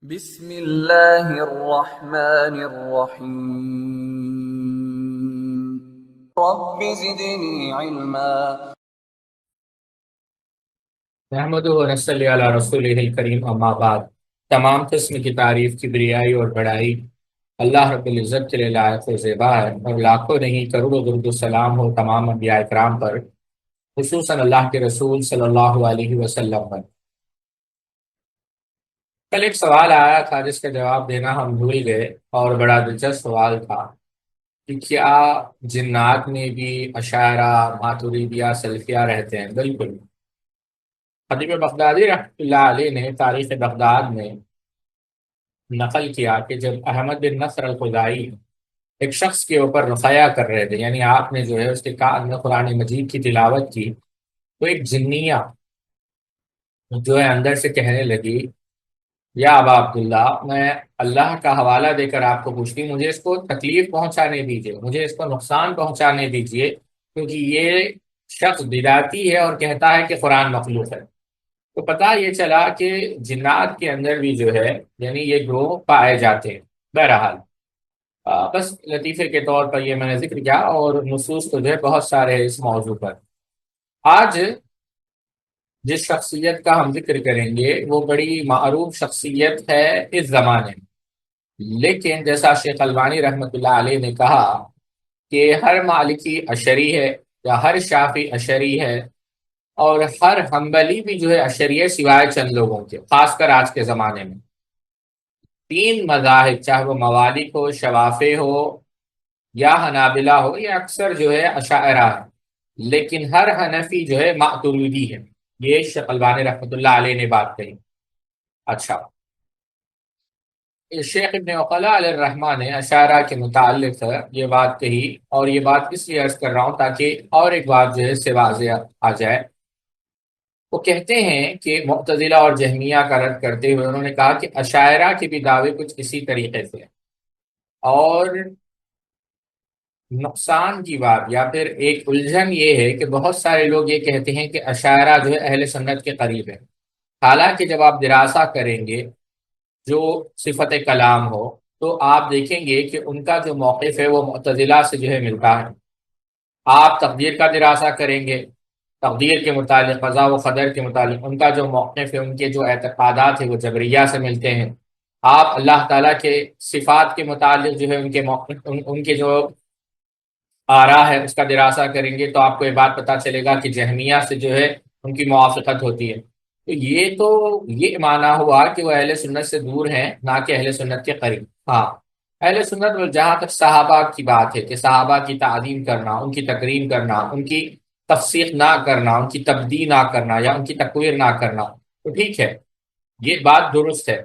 بسم اللہ الرحمن الرحیم رب زدنی علما۔ نحمدہ و نصلی علی رسولہ الکریم، اما بعد۔ تمام قسم کی تعریف، کبریائی اور بڑائی اللہ رب العزت کے لیے لائق و زیبا ہے، اور لاکھوں نہیں کروڑوں درود و سلام ہو تمام انبیاء اکرام پر، خصوصاً اللہ کے رسول صلی اللہ علیہ وسلم پر۔ کل ایک سوال آیا تھا جس کا جواب دینا ہم بھول گئے، اور بڑا دلچسپ سوال تھا کہ کیا جنات میں بھی اشاعرہ، ماتریدیہ، سلفیہ رہتے ہیں؟ بالکل۔ خطیب بغدادی رحمۃ اللہ علیہ نے تاریخ بغداد میں نقل کیا کہ جب احمد بن نصر الخزائی ایک شخص کے اوپر رقیہ کر رہے تھے، یعنی آپ نے جو ہے اس کے کان میں قرآن مجید کی تلاوت کی، تو ایک جنیہ جو ہے اندر سے کہنے لگی، یا ابا عبداللہ، میں اللہ کا حوالہ دے کر آپ کو پوچھتی ہوں، مجھے اس کو تکلیف پہنچانے دیجیے، مجھے اس کو نقصان پہنچانے دیجیے، کیونکہ یہ شخص بدعتی ہے اور کہتا ہے کہ قرآن مخلوق ہے۔ تو پتہ یہ چلا کہ جنات کے اندر بھی جو ہے یعنی یہ گروہ پائے جاتے ہیں۔ بہرحال بس لطیفے کے طور پر یہ میں نے ذکر کیا، اور نصوص تو جو ہے بہت سارے ہیں اس موضوع پر۔ آج جس شخصیت کا ہم ذکر کریں گے وہ بڑی معروف شخصیت ہے اس زمانے میں، لیکن جیسا شیخ البانی رحمۃ اللہ علیہ نے کہا کہ ہر مالکی اشری ہے، یا ہر شافعی اشری ہے، اور ہر حنبلی بھی جو ہے اشری ہے، سوائے چند لوگوں کے، خاص کر آج کے زمانے میں۔ تین مذاہب، چاہے وہ موالک ہو، شوافع ہو یا حنابلہ ہو، یہ اکثر جو ہے اشاعرہ ہے، لیکن ہر حنفی جو ہے ماتریدی ہے۔ یہ شیخ البانی رحمۃ اللہ علیہ نے بات کہی۔ اچھا، شیخ ابن عقلہ علیہ الرحمٰ نے اشاعرہ کے متعلق یہ بات کہی، اور یہ بات اس لیے عرض کر رہا ہوں تاکہ اور ایک بات جو ہے اس سے واضح آ جائے۔ وہ کہتے ہیں کہ معتزلہ اور جہمیہ کا رد کرتے ہوئے انہوں نے کہا کہ اشاعرہ کے بھی دعوے کچھ اسی طریقے سے ہیں، اور نقصان کی بات یا پھر ایک الجھن یہ ہے کہ بہت سارے لوگ یہ کہتے ہیں کہ اشاعرہ جو ہے اہل سنت کے قریب ہے، حالانکہ جب آپ دراسہ کریں گے جو صفت کلام ہو تو آپ دیکھیں گے کہ ان کا جو موقف ہے وہ معتزلہ سے جو ہے ملتا ہے۔ آپ تقدیر کا دراسہ کریں گے، تقدیر کے متعلق، قضا و قدر کے متعلق ان کا جو موقف ہے، ان کے جو اعتقادات ہیں وہ جبریہ سے ملتے ہیں۔ آپ اللہ تعالیٰ کے صفات کے متعلق جو ہے ان کے موقف، ان کے جو آرا ہے اس کا دراسہ کریں گے تو آپ کو یہ بات پتہ چلے گا کہ جہمیہ سے جو ہے ان کی موافقت ہوتی ہے۔ تو یہ معنی ہوا کہ وہ اہل سنت سے دور ہیں، نہ کہ اہل سنت کے قریب۔ ہاں، اہل سنت جہاں تک صحابہ کی بات ہے کہ صحابہ کی تعظیم کرنا، ان کی تکریم کرنا، ان کی تفسیق نہ کرنا، ان کی تبدیع نہ کرنا یا ان کی تقویر نہ کرنا، تو ٹھیک ہے، یہ بات درست ہے۔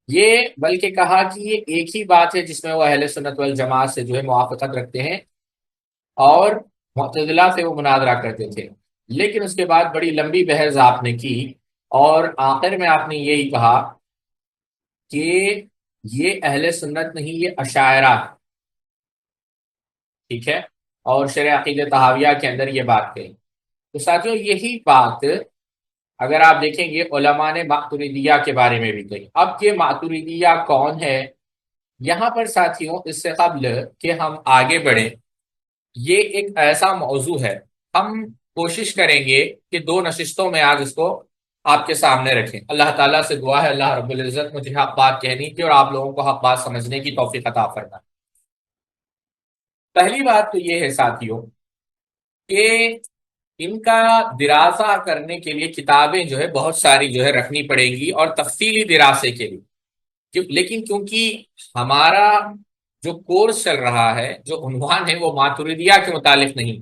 یہ بلکہ کہا کہ یہ ایک ہی بات ہے جس میں وہ اہل سنت والجماعت سے جو ہے موافقت رکھتے ہیں، اور معتزلہ سے وہ مناظرہ کرتے تھے۔ لیکن اس کے بعد بڑی لمبی بحث آپ نے کی، اور آخر میں آپ نے یہی کہا کہ یہ اہل سنت نہیں، یہ اشاعرہ ہے، ٹھیک ہے، اور شرح عقیدہ طحاویہ کے اندر یہ بات کہی۔ تو ساتھیوں، یہی بات اگر آپ دیکھیں گے علماء نے ماتریدیہ کے بارے میں بھی کہی۔ اب یہ ماتریدیہ کون ہے؟ یہاں پر ساتھیوں اس سے قبل کہ ہم آگے بڑھیں، یہ ایک ایسا موضوع ہے، ہم کوشش کریں گے کہ 2 نشستوں میں آج اس کو آپ کے سامنے رکھیں۔ اللہ تعالیٰ سے دعا ہے اللہ رب العزت مجھے حق بات کہنی کی اور آپ لوگوں کو حق بات سمجھنے کی توفیق عطا فرمائے۔ پہلی بات تو یہ ہے ساتھیوں کہ ان کا دراسہ کرنے کے لیے کتابیں جو ہے بہت ساری جو ہے رکھنی پڑیں گی، اور تفصیلی دراسے کے لیے لیکن کیونکہ ہمارا جو کورس چل رہا ہے، جو عنوان ہے وہ ماتریدیہ کے متعلق نہیں،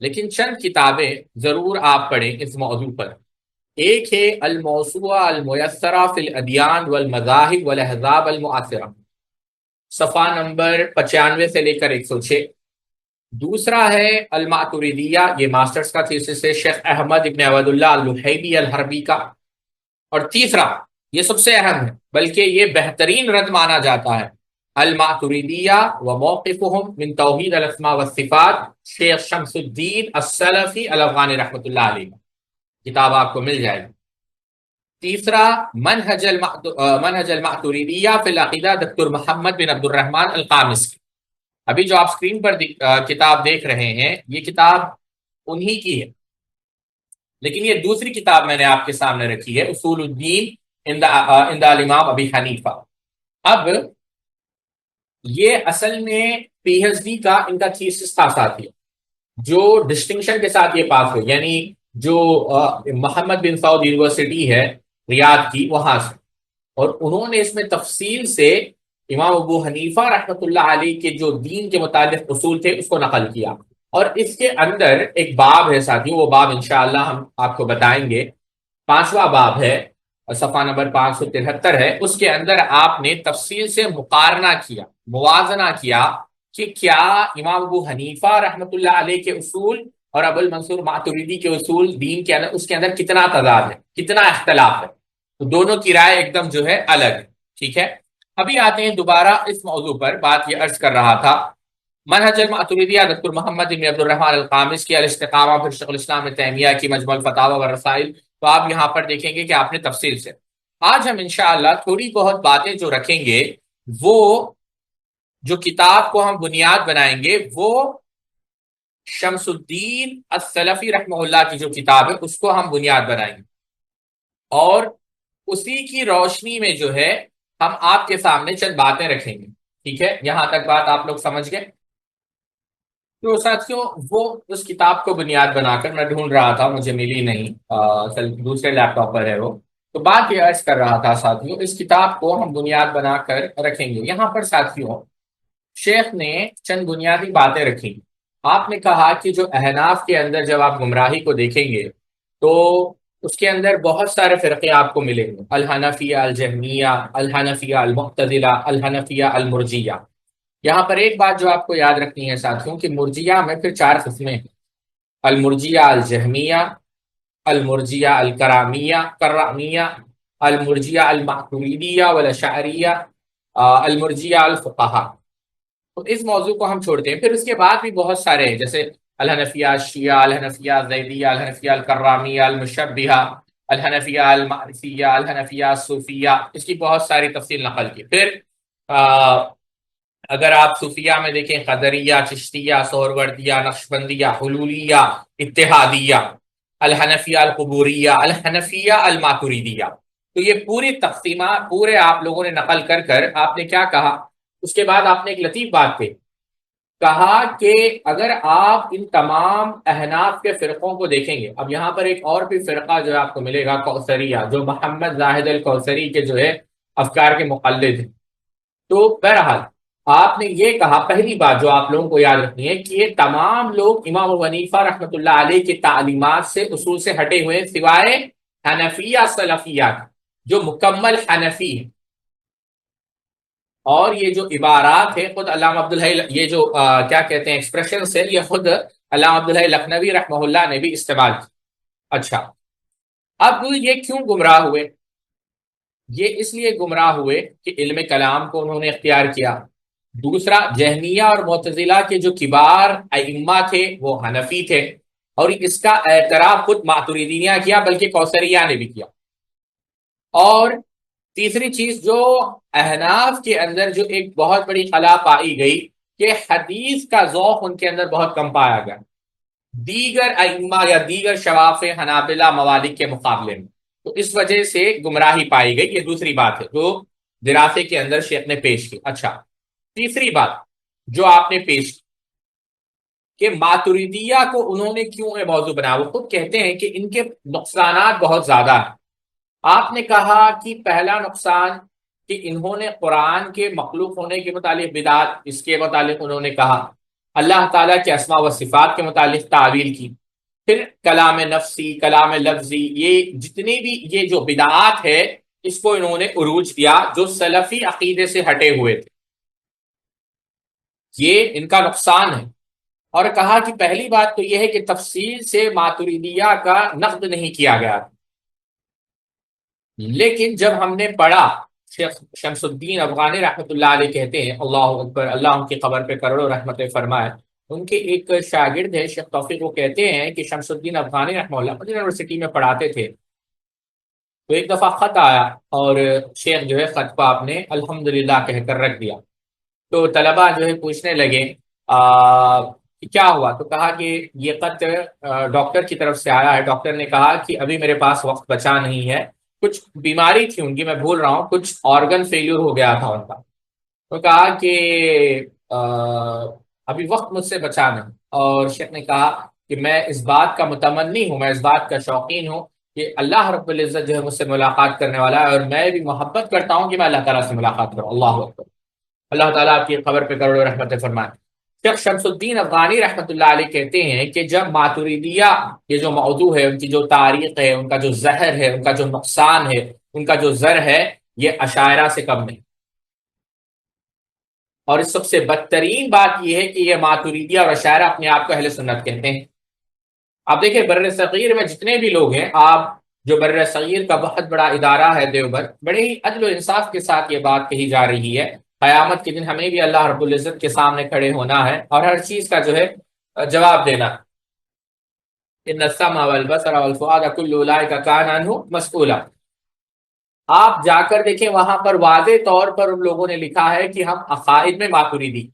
لیکن چند کتابیں ضرور آپ پڑھیں اس موضوع پر۔ ایک ہے الموسوعہ المیسرہ فی الادیان والمذاہب والاحزاب المعاصرہ، صفحہ نمبر 95 سے لے کر 106۔ دوسرا ہے الماتریدیہ، یہ ماسٹرز کا تھیسس ہے شیخ احمد ابن عبد اللہ اللحیبی الحربی کا۔ اور تیسرا، یہ سب سے اہم ہے بلکہ یہ بہترین رد مانا جاتا ہے، الماتریدیہ وموقفهم من توحید الاسماء والصفات، شیخ شمس الدین السلفی الافغانی رحمۃ اللہ علیہ، کتاب آپ کو مل جائے گی۔ تیسرا منہج الماتوریدیہ فی العقیدہ دکتور محمد بن عبد الرحمن القامص کی. ابھی جو آپ اسکرین پر کتاب دیکھ رہے ہیں یہ کتاب انہی کی ہے، لیکن یہ دوسری کتاب میں نے آپ کے سامنے رکھی ہے، اصول الدین عند الامام ابی حنیفہ. اب یہ اصل میں پی ایچ ڈی کا ان کا تھیسس تھا ساتھی، جو ڈسٹنکشن کے ساتھ یہ پاس ہوئی، یعنی جو محمد بن سعود یونیورسٹی ہے ریاض کی وہاں سے، اور انہوں نے اس میں تفصیل سے امام ابو حنیفہ رحمۃ اللہ علیہ کے جو دین کے متعلق اصول تھے اس کو نقل کیا. اور اس کے اندر ایک باب ہے ساتھیوں، وہ باب انشاءاللہ ہم آپ کو بتائیں گے، 5واں باب ہے، صفحہ نمبر 573 ہے. اس کے اندر آپ نے تفصیل سے مقارنہ کیا، موازنہ کیا کہ کیا امام ابو حنیفہ رحمۃ اللہ علیہ کے اصول اور ابو المنصور ماتریدی کے اصول دین کے اندر، اس کے اندر کتنا تضاد ہے، کتنا اختلاف ہے. تو دونوں کی رائے ایک دم جو ہے الگ ہے. ٹھیک ہے، ابھی آتے ہیں دوبارہ اس موضوع پر. بات یہ عرض کر رہا تھا منہج الماتریدیہ دکتور محمد بن عبد الرحمن القامص کی، الاستقامہ پھر شیخ الاسلام ابن تیمیہ کی مجموع الفتاوی والرسائل. تو آپ یہاں پر دیکھیں گے کہ آپ نے تفصیل سے. آج ہم انشاءاللہ تھوڑی بہت باتیں جو رکھیں گے، وہ جو کتاب کو ہم بنیاد بنائیں گے وہ شمس الدین السلفی رحمہ اللہ کی جو کتاب ہے اس کو ہم بنیاد بنائیں گے، اور اسی کی روشنی میں جو ہے ہم آپ کے سامنے چند باتیں رکھیں گے. ٹھیک ہے، یہاں تک بات آپ لوگ سمجھ گئے؟ تو ساتھیوں وہ اس کتاب کو بنیاد بنا کر میں ڈھونڈ رہا تھا، مجھے ملی نہیں، دوسرے لیپ ٹاپ پر ہے وہ. تو بات یہ عرض کر رہا تھا ساتھیوں، اس کتاب کو ہم بنیاد بنا کر رکھیں گے. یہاں پر ساتھیوں شیخ نے چند بنیادی باتیں رکھی. آپ نے کہا کہ جو احناف کے اندر جب آپ گمراہی کو دیکھیں گے تو اس کے اندر بہت سارے فرقے آپ کو ملیں گے، الحنفیہ، الجہمیہ، الحنفیہ المعتزلہ، الحنفیہ المرجیہ. یہاں پر ایک بات جو آپ کو یاد رکھنی ہے ساتھیوں کہ مرجیہ میں پھر 4 قسمیں ہیں، المرجیہ الجہمیہ، المرجیہ کرامیہ، المرجیہ الماتریدیہ والاشعریہ، المرجیہ الفقہا. تو اس موضوع کو ہم چھوڑتے ہیں. پھر اس کے بعد بھی بہت سارے ہیں، جیسے الحنفیہ الشیعہ، الحنفیہ الزیدیہ، الحنفیہ الکرامیہ، المشبہہ، الحنفیہ المعرفیہ، الحنفیہ الصوفیہ. اس کی بہت ساری تفصیل نقل کی. پھر اگر آپ صوفیہ میں دیکھیں، قدریہ، چشتیہ، سہروردیہ، نقشبندیہ، حلولیہ، اتحادیہ، الحنفیہ القبوریہ، الحنفیہ الماتریدیہ. تو یہ پوری تقسیمات پورے آپ لوگوں نے نقل کر کر آپ نے کیا کہا، اس کے بعد آپ نے ایک لطیف بات کہا کہ اگر آپ ان تمام احناف کے فرقوں کو دیکھیں گے، اب یہاں پر ایک اور بھی فرقہ جو آپ کو ملے گا، کوثریہ، جو محمد زاہد الکوثری کے جو ہے افکار کے مقلد ہیں. تو بہرحال آپ نے یہ کہا، پہلی بات جو آپ لوگوں کو یاد رکھنی ہے کہ یہ تمام لوگ امام ابو حنیفہ رحمۃ اللہ علیہ کی تعلیمات سے، اصول سے ہٹے ہوئے، سوائے حنفیہ سلفیہ جو مکمل حنفی ہے. اور یہ جو عبارات ہے خود علامہ عبدالحی، یہ جو کیا کہتے ہیں ایکسپریشن ہے، یہ خود علامہ عبدالحی لکھنوی رحمہ اللہ نے بھی استعمال کی. اچھا، اب یہ کیوں گمراہ ہوئے؟ یہ اس لیے گمراہ ہوئے کہ علم کلام کو انہوں نے اختیار کیا. دوسرا، جہمیہ اور معتزلہ کے جو کبار ائمہ تھے وہ حنفی تھے، اور اس کا اعتراف خود ماتریدی نے کیا، بلکہ کوثریہ نے بھی کیا. اور تیسری چیز جو احناف کے اندر جو ایک بہت بڑی خلا پائی گئی کہ حدیث کا ذوق ان کے اندر بہت کم پایا گیا دیگر ائمہ یا دیگر شواف حنابلہ موالک کے مقابلے میں. تو اس وجہ سے گمراہی پائی گئی. یہ دوسری بات ہے جو دراسے کے اندر شیخ نے پیش کی. اچھا، تیسری بات جو آپ نے پیش کی کہ ماتریدیہ کو انہوں نے کیوں یہ موضوع بنایا، وہ خود کہتے ہیں کہ ان کے نقصانات بہت زیادہ ہیں. آپ نے کہا کہ پہلا نقصان کہ انہوں نے قرآن کے مخلوق ہونے کے متعلق بدعت، اس کے متعلق انہوں نے کہا، اللہ تعالیٰ کے اسماء و صفات کے متعلق تعویل کی. پھر کلام نفسی، کلام لفظی، یہ جتنی بھی یہ جو بدعات ہے اس کو انہوں نے عروج دیا جو سلفی عقیدے سے ہٹے ہوئے تھے. یہ ان کا نقصان ہے. اور کہا کہ پہلی بات تو یہ ہے کہ تفصیل سے ماتریدیہ کا نقد نہیں کیا گیا تھا، لیکن جب ہم نے پڑھا، شیخ شمس الدین افغانی رحمۃ اللہ علیہ کہتے ہیں، اللہ اکبر، اللہ ان کی قبر پہ کروڑوں رحمتیں فرمائے، ان کے ایک شاگرد ہے شیخ توفیق، وہ کہتے ہیں کہ شمس الدین افغانی رحمہ اللہ مدینہ یونیورسٹی میں پڑھاتے تھے. تو ایک دفعہ خط آیا اور شیخ جو ہے خط کو آپ نے الحمدللہ کہہ کر رکھ دیا. تو طلبا جو ہے پوچھنے لگے کہ کیا ہوا؟ تو کہا کہ یہ خط ڈاکٹر کی طرف سے آیا ہے. ڈاکٹر نے کہا کہ ابھی میرے پاس وقت بچا نہیں ہے، کچھ بیماری تھی ان کی، میں بھول رہا ہوں، کچھ آرگن فیلیور ہو گیا تھا ان کا. تو کہا کہ ابھی وقت مجھ سے بچا نہیں. اور شیخ نے کہا کہ میں اس بات کا متمنی ہوں، میں اس بات کا شوقین ہوں کہ اللہ رب العزت جو ہے مجھ سے ملاقات کرنے والا ہے، اور میں بھی محبت کرتا ہوں کہ میں اللہ تعالیٰ سے ملاقات کروں. اللہ اکبر. اللہ تعالیٰ آپ کی قبر پہ کروڑوں رحمتیں فرمائے. شیخ شمس الدین افغانی رحمۃ اللہ علیہ کہتے ہیں کہ جب ماتریدیہ یہ جو موضوع ہے، ان کی جو تاریخ ہے، ان کا جو زہر ہے، ان کا جو نقصان ہے، ان کا جو زر ہے، یہ اشاعرہ سے کم نہیں. اور اس سب سے بدترین بات یہ ہے کہ یہ ماتریدیہ اور اشاعرہ اپنے آپ کو اہل سنت کہتے ہیں. آپ دیکھیں بر صغیر میں جتنے بھی لوگ ہیں، آپ جو بر صغیر کا بہت بڑا ادارہ ہے دیوبند، بڑے ہی عدل و انصاف کے ساتھ یہ بات کہی جا رہی ہے. قیامت کے دن ہمیں بھی اللہ رب العزت کے سامنے کھڑے ہونا ہے اور ہر چیز کا جو ہے جواب دینا. ان السمع والبصر والفؤاد كل اولئک کان عنہ مسئولا. آپ جا کر دیکھیں وہاں پر واضح طور پر ان لوگوں نے لکھا ہے کہ ہم عقائد میں ماتریدی.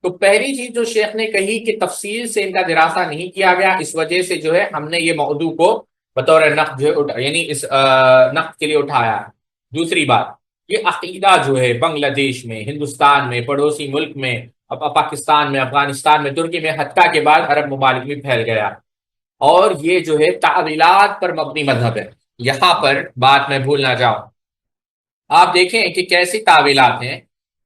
تو پہلی چیز جو شیخ نے کہی کہ تفصیل سے ان کا دراسہ نہیں کیا گیا، اس وجہ سے جو ہے ہم نے یہ موضوع کو بطور نقد جو ہے یعنی اس نقد کے لیے اٹھایا ہے. دوسری بات، یہ عقیدہ جو ہے بنگلہ دیش میں، ہندوستان میں، پڑوسی ملک میں، پاکستان میں، افغانستان میں، ترکی میں، حتیٰ کے بعد عرب ممالک میں پھیل گیا. اور یہ جو ہے تعویلات پر مبنی مذہب ہے. یہاں پر بات میں بھول نہ جاؤں، آپ دیکھیں کہ کیسی تعویلات ہیں.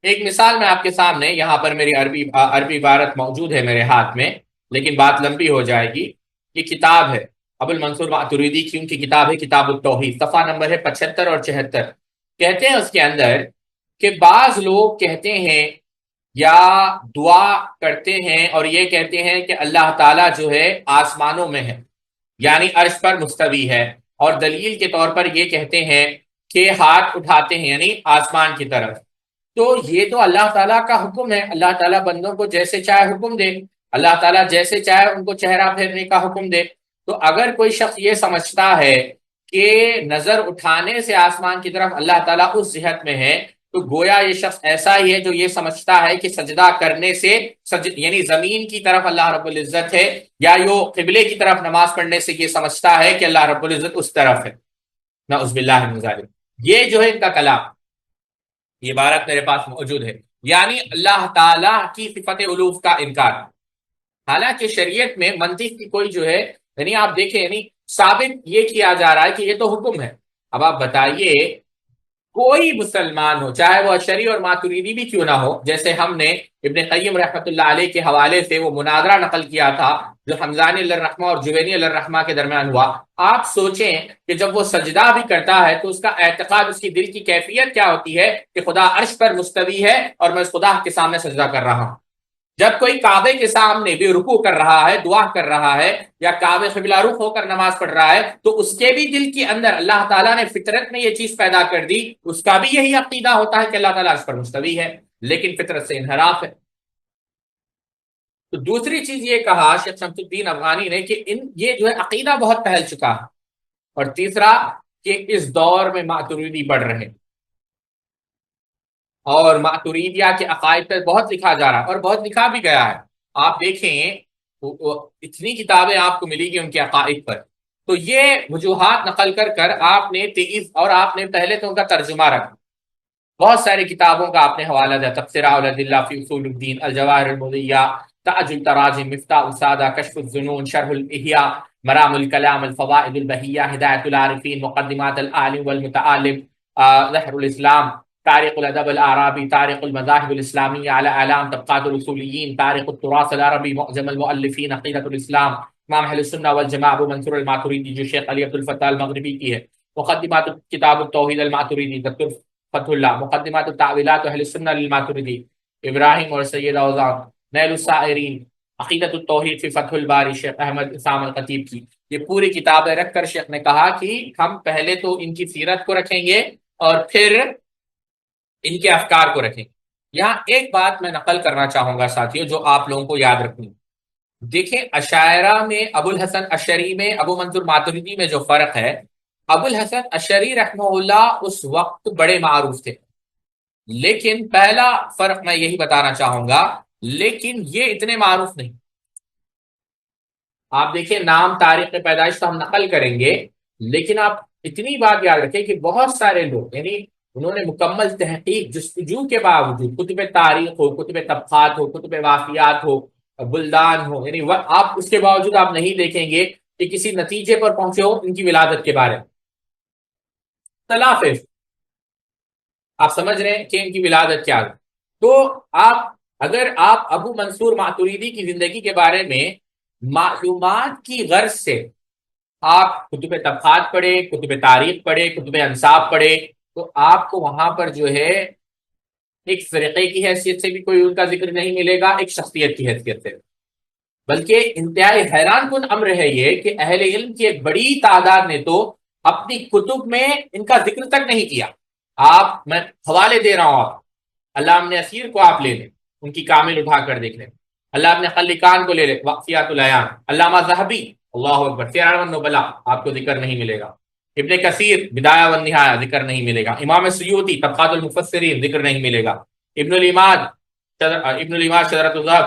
ایک مثال میں آپ کے سامنے، یہاں پر میری عربی عبارت موجود ہے میرے ہاتھ میں، لیکن بات لمبی ہو جائے گی. یہ کتاب ہے ابو المنصور ماتریدی کی، ان کی کتاب ہے کتاب التوحید، صفحہ نمبر ہے 75 اور 76. کہتے ہیں اس کے اندر کہ بعض لوگ کہتے ہیں یا دعا کرتے ہیں اور یہ کہتے ہیں کہ اللہ تعالیٰ جو ہے آسمانوں میں ہے، یعنی عرش پر مستوی ہے، اور دلیل کے طور پر یہ کہتے ہیں کہ ہاتھ اٹھاتے ہیں یعنی آسمان کی طرف. تو یہ تو اللہ تعالیٰ کا حکم ہے، اللہ تعالیٰ بندوں کو جیسے چاہے حکم دے، اللہ تعالیٰ جیسے چاہے ان کو چہرہ پھیرنے کا حکم دے. تو اگر کوئی شخص یہ سمجھتا ہے کہ نظر اٹھانے سے آسمان کی طرف اللہ تعالیٰ اس جہت میں ہے، تو گویا یہ شخص ایسا ہی ہے جو یہ سمجھتا ہے کہ سجدہ کرنے سے یعنی زمین کی طرف اللہ رب العزت ہے، یا یہ قبلے کی طرف نماز پڑھنے سے یہ سمجھتا ہے کہ اللہ رب العزت اس طرف ہے. نعوذ باللہ من ذالک. یہ جو ہے ان کا کلام، یہ عبارت میرے پاس موجود ہے، یعنی اللہ تعالیٰ کی صفت الوف کا انکار. حالانکہ شریعت میں منطق کی کوئی جو ہے یعنی آپ دیکھیں یعنی ثابت یہ کیا جا رہا ہے کہ یہ تو حکم ہے. اب آپ بتائیے کوئی مسلمان ہو، چاہے وہ اشعری اور ماتریدی بھی کیوں نہ ہو، جیسے ہم نے ابن قیم رحمۃ اللہ علیہ کے حوالے سے وہ مناظرہ نقل کیا تھا جو حمزانی علیہ الرحمہ اور جوینی علیہ الرحمہ کے درمیان ہوا. آپ سوچیں کہ جب وہ سجدہ بھی کرتا ہے تو اس کا اعتقاد، اس کی دل کی کیفیت کیا ہوتی ہے کہ خدا عرش پر مستوی ہے اور میں اس خدا کے سامنے سجدہ کر رہا ہوں. جب کوئی کعبے کے سامنے بھی رکوع کر رہا ہے، دعا کر رہا ہے، یا کعبے قبلہ رخ ہو کر نماز پڑھ رہا ہے، تو اس کے بھی دل کے اندر اللہ تعالیٰ نے فطرت میں یہ چیز پیدا کر دی، اس کا بھی یہی عقیدہ ہوتا ہے کہ اللہ تعالیٰ اس پر مستوی ہے، لیکن فطرت سے انحراف ہے. تو دوسری چیز یہ کہا شیخ شمس الدین افغانی نے کہ یہ جو ہے عقیدہ بہت پھیل چکا ہے. اور تیسرا کہ اس دور میں ماتریدی بڑھ رہے ہیں، اور ماتریدیہ کے عقائد پر بہت لکھا جا رہا ہے اور بہت لکھا بھی گیا ہے. آپ دیکھیں اتنی کتابیں آپ کو ملی گی ان کے عقائد پر. تو یہ وجوہات نقل کر کر آپ نے 23 اور آپ نے پہلے تو ان کا ترجمہ رکھا، بہت ساری کتابوں کا آپ نے حوالہ دیا: تبصرہ الادلہ فی اصول الدین، الجواہر المضیہ، تاج التراجم، مفتاح السادہ، کشف الظنون، شرح الاحیاء، مرام الکلام، الفوائد البہیہ، ہدایت العارفین، مقدمات العالم والمتعالم، ظہر الاسلام، تاریخ الادب الاعرابی، تاریخ المذاہب الاسلامیہ علی اعلام طبقات الاصولیین، تاریخ التراث العربی، معجم المؤلفین، عقیدۃ الاسلام، امام اہل السنہ والجماعہ ابو منصور الماتریدی جو شیخ علی عبد الفتاح المغربی کی ہے، مقدمات کتاب التوحید الماتریدی دکتور فتح اللہ، مقدمات التعویلات اہل السنہ للماتریدی ابراہیم اور سید اوزان، نیل السائرین، عقیدۃ التوحید فی فتح الباری شیخ احمد اسام الخطیب کی. یہ پوری کتابیں رکھ کر شیخ نے کہا کہ ہم پہلے تو ان کی سیرت کو رکھیں گے اور پھر ان کے افکار کو رکھیں. یہاں ایک بات میں نقل کرنا چاہوں گا ساتھیوں جو آپ لوگوں کو یاد رکھنی. دیکھیں اشاعرہ میں ابو الحسن اشعری میں ابو منصور ماتریدی میں جو فرق ہے، ابو الحسن اشعری رحمہ اللہ اس وقت بڑے معروف تھے، لیکن پہلا فرق میں یہی بتانا چاہوں گا، لیکن یہ اتنے معروف نہیں۔ آپ دیکھیں نام تاریخ پیدائش تو ہم نقل کریں گے، لیکن آپ اتنی بات یاد رکھیں کہ بہت سارے لوگ یعنی انہوں نے مکمل تحقیق جستجو کے باوجود، کتب تاریخ ہو، کتب طبقات ہو، کتب واقعات ہو، بلدان ہو، یعنی آپ اس کے باوجود آپ نہیں دیکھیں گے کہ کسی نتیجے پر پہنچے ہو ان کی ولادت کے بارے میں اختلاف ہے۔ آپ سمجھ رہے ہیں کہ ان کی ولادت کیا ہے؟ تو آپ اگر آپ ابو منصور ماتوریدی کی زندگی کے بارے میں معلومات کی غرض سے آپ کتب طبقات پڑھے، کتب تاریخ پڑھے، کتب انصاب پڑھے، تو آپ کو وہاں پر جو ہے ایک فرقے کی حیثیت سے بھی کوئی ان کا ذکر نہیں ملے گا، ایک شخصیت کی حیثیت سے، بلکہ انتہائی حیران کن امر ہے یہ کہ اہل علم کی ایک بڑی تعداد نے تو اپنی کتب میں ان کا ذکر تک نہیں کیا۔ آپ میں حوالے دے رہا ہوں، آپ علامہ ابن اسیر کو آپ لے لیں، ان کی کامل اٹھا کر دیکھ لیں، علامہ ابن خلکان کو لے لیں، واقفیات العیان، علامہ ذہبی، اللہ اکبر، سیر النبلاء، آپ کو ذکر نہیں ملے گا، ابن کثیر بدایہ والنہایہ ذکر نہیں ملے گا، امام سیوطی طبقات المفسرین ذکر نہیں ملے گا، ابن الاماد شجرۃ الذہب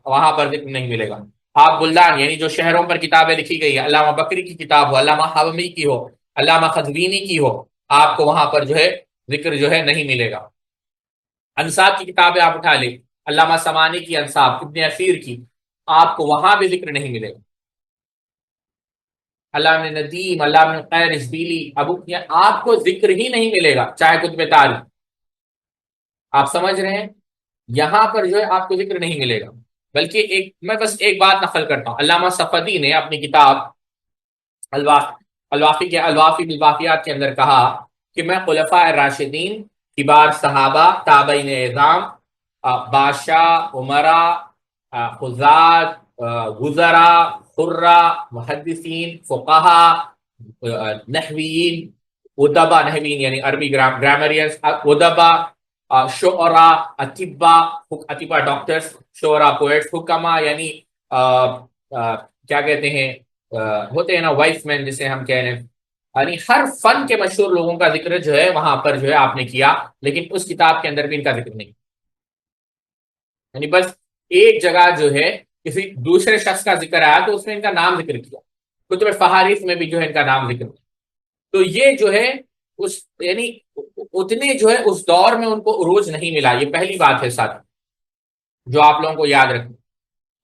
وہاں پر ذکر نہیں ملے گا۔ آپ بلدان یعنی جو شہروں پر کتابیں لکھی گئی ہیں، علامہ بکری کی کتاب ہو، علامہ حومی کی ہو، علامہ خزوینی کی ہو، آپ کو وہاں پر جو ہے ذکر جو ہے نہیں ملے گا۔ انصاب کی کتابیں آپ اٹھا لیں، علامہ سمانی کی انصاب، ابن اثیر کی، آپ کو وہاں بھی ذکر نہیں ملے گا۔ علامہ ندیم، علامہ خیر اسبیلی، آپ کو ذکر ہی نہیں ملے گا، چاہے کتب تاریخ۔ آپ سمجھ رہے ہیں؟ یہاں پر جو ہے آپ کو ذکر نہیں ملے گا، بلکہ میں بس ایک بات نقل کرتا ہوں، علامہ صفدی نے اپنی کتاب الوافی بالواقعات کے اندر کہا کہ میں خلفاء راشدین، کبار صحابہ، تابعین اعظام، بادشاہ، عمرا، خزات، وزرا، قرا، محدثین، فقہا، نحویین، ادبا، نحویین یعنی عربی گرامریئنس، ادبا، شعرا، اطبا ڈاکٹرز، شعرا پوئٹس، حکما یعنی کیا کہتے ہیں، ہوتے ہیں نا وائس مین جسے ہم کہہ رہے ہیں، یعنی ہر فن کے مشہور لوگوں کا ذکر جو ہے وہاں پر جو ہے آپ نے کیا، لیکن اس کتاب کے اندر بھی ان کا ذکر نہیں، یعنی بس ایک جگہ جو ہے کسی دوسرے شخص کا ذکر آیا تو اس میں ان کا نام ذکر کیا، کتب فہارس میں بھی جو ہے ان کا نام ذکر کیا۔ تو یہ جو ہے اس یعنی اتنے جو ہے اس دور میں ان کو عروج نہیں ملا، یہ پہلی بات ہے ساتھ جو آپ لوگوں کو یاد رکھنا۔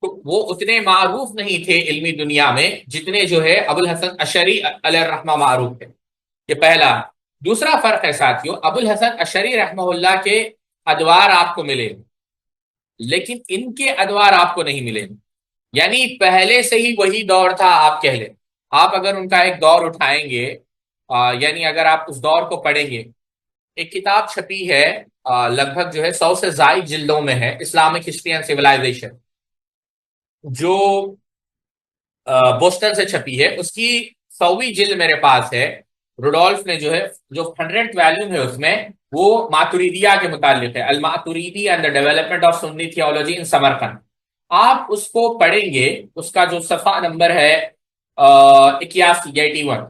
تو وہ اتنے معروف نہیں تھے علمی دنیا میں جتنے جو ہے ابو الحسن اشعری علیہ الرحمہ معروف تھے، یہ پہلا۔ دوسرا فرق ہے ساتھیوں، ابو الحسن اشعری رحمہ اللہ کے ادوار آپ کو ملے لیکن ان کے ادوار آپ کو نہیں ملے، یعنی پہلے سے ہی وہی دور تھا آپ کہہ لیں۔ آپ اگر ان کا ایک دور اٹھائیں گے، یعنی اگر آپ اس دور کو پڑھیں گے، ایک کتاب چھپی ہے لگ بھگ جو ہے 100 سے زائد جلدوں میں ہے، اسلامک ہسٹری اینڈ سیولائزیشن، جو بوسٹن سے چھپی ہے، اس کی 100ویں جلد میرے پاس ہے۔ روڈولف نے جو ہے جو 100th ویلیوم ہے اس میں وہ ماتوریدیہ کے متعلق ہے، Al Maturidi and the development of Sunni theology in Samarkand. آپ اس کو پڑھیں گے، اس کا جو صفحہ نمبر ہے 81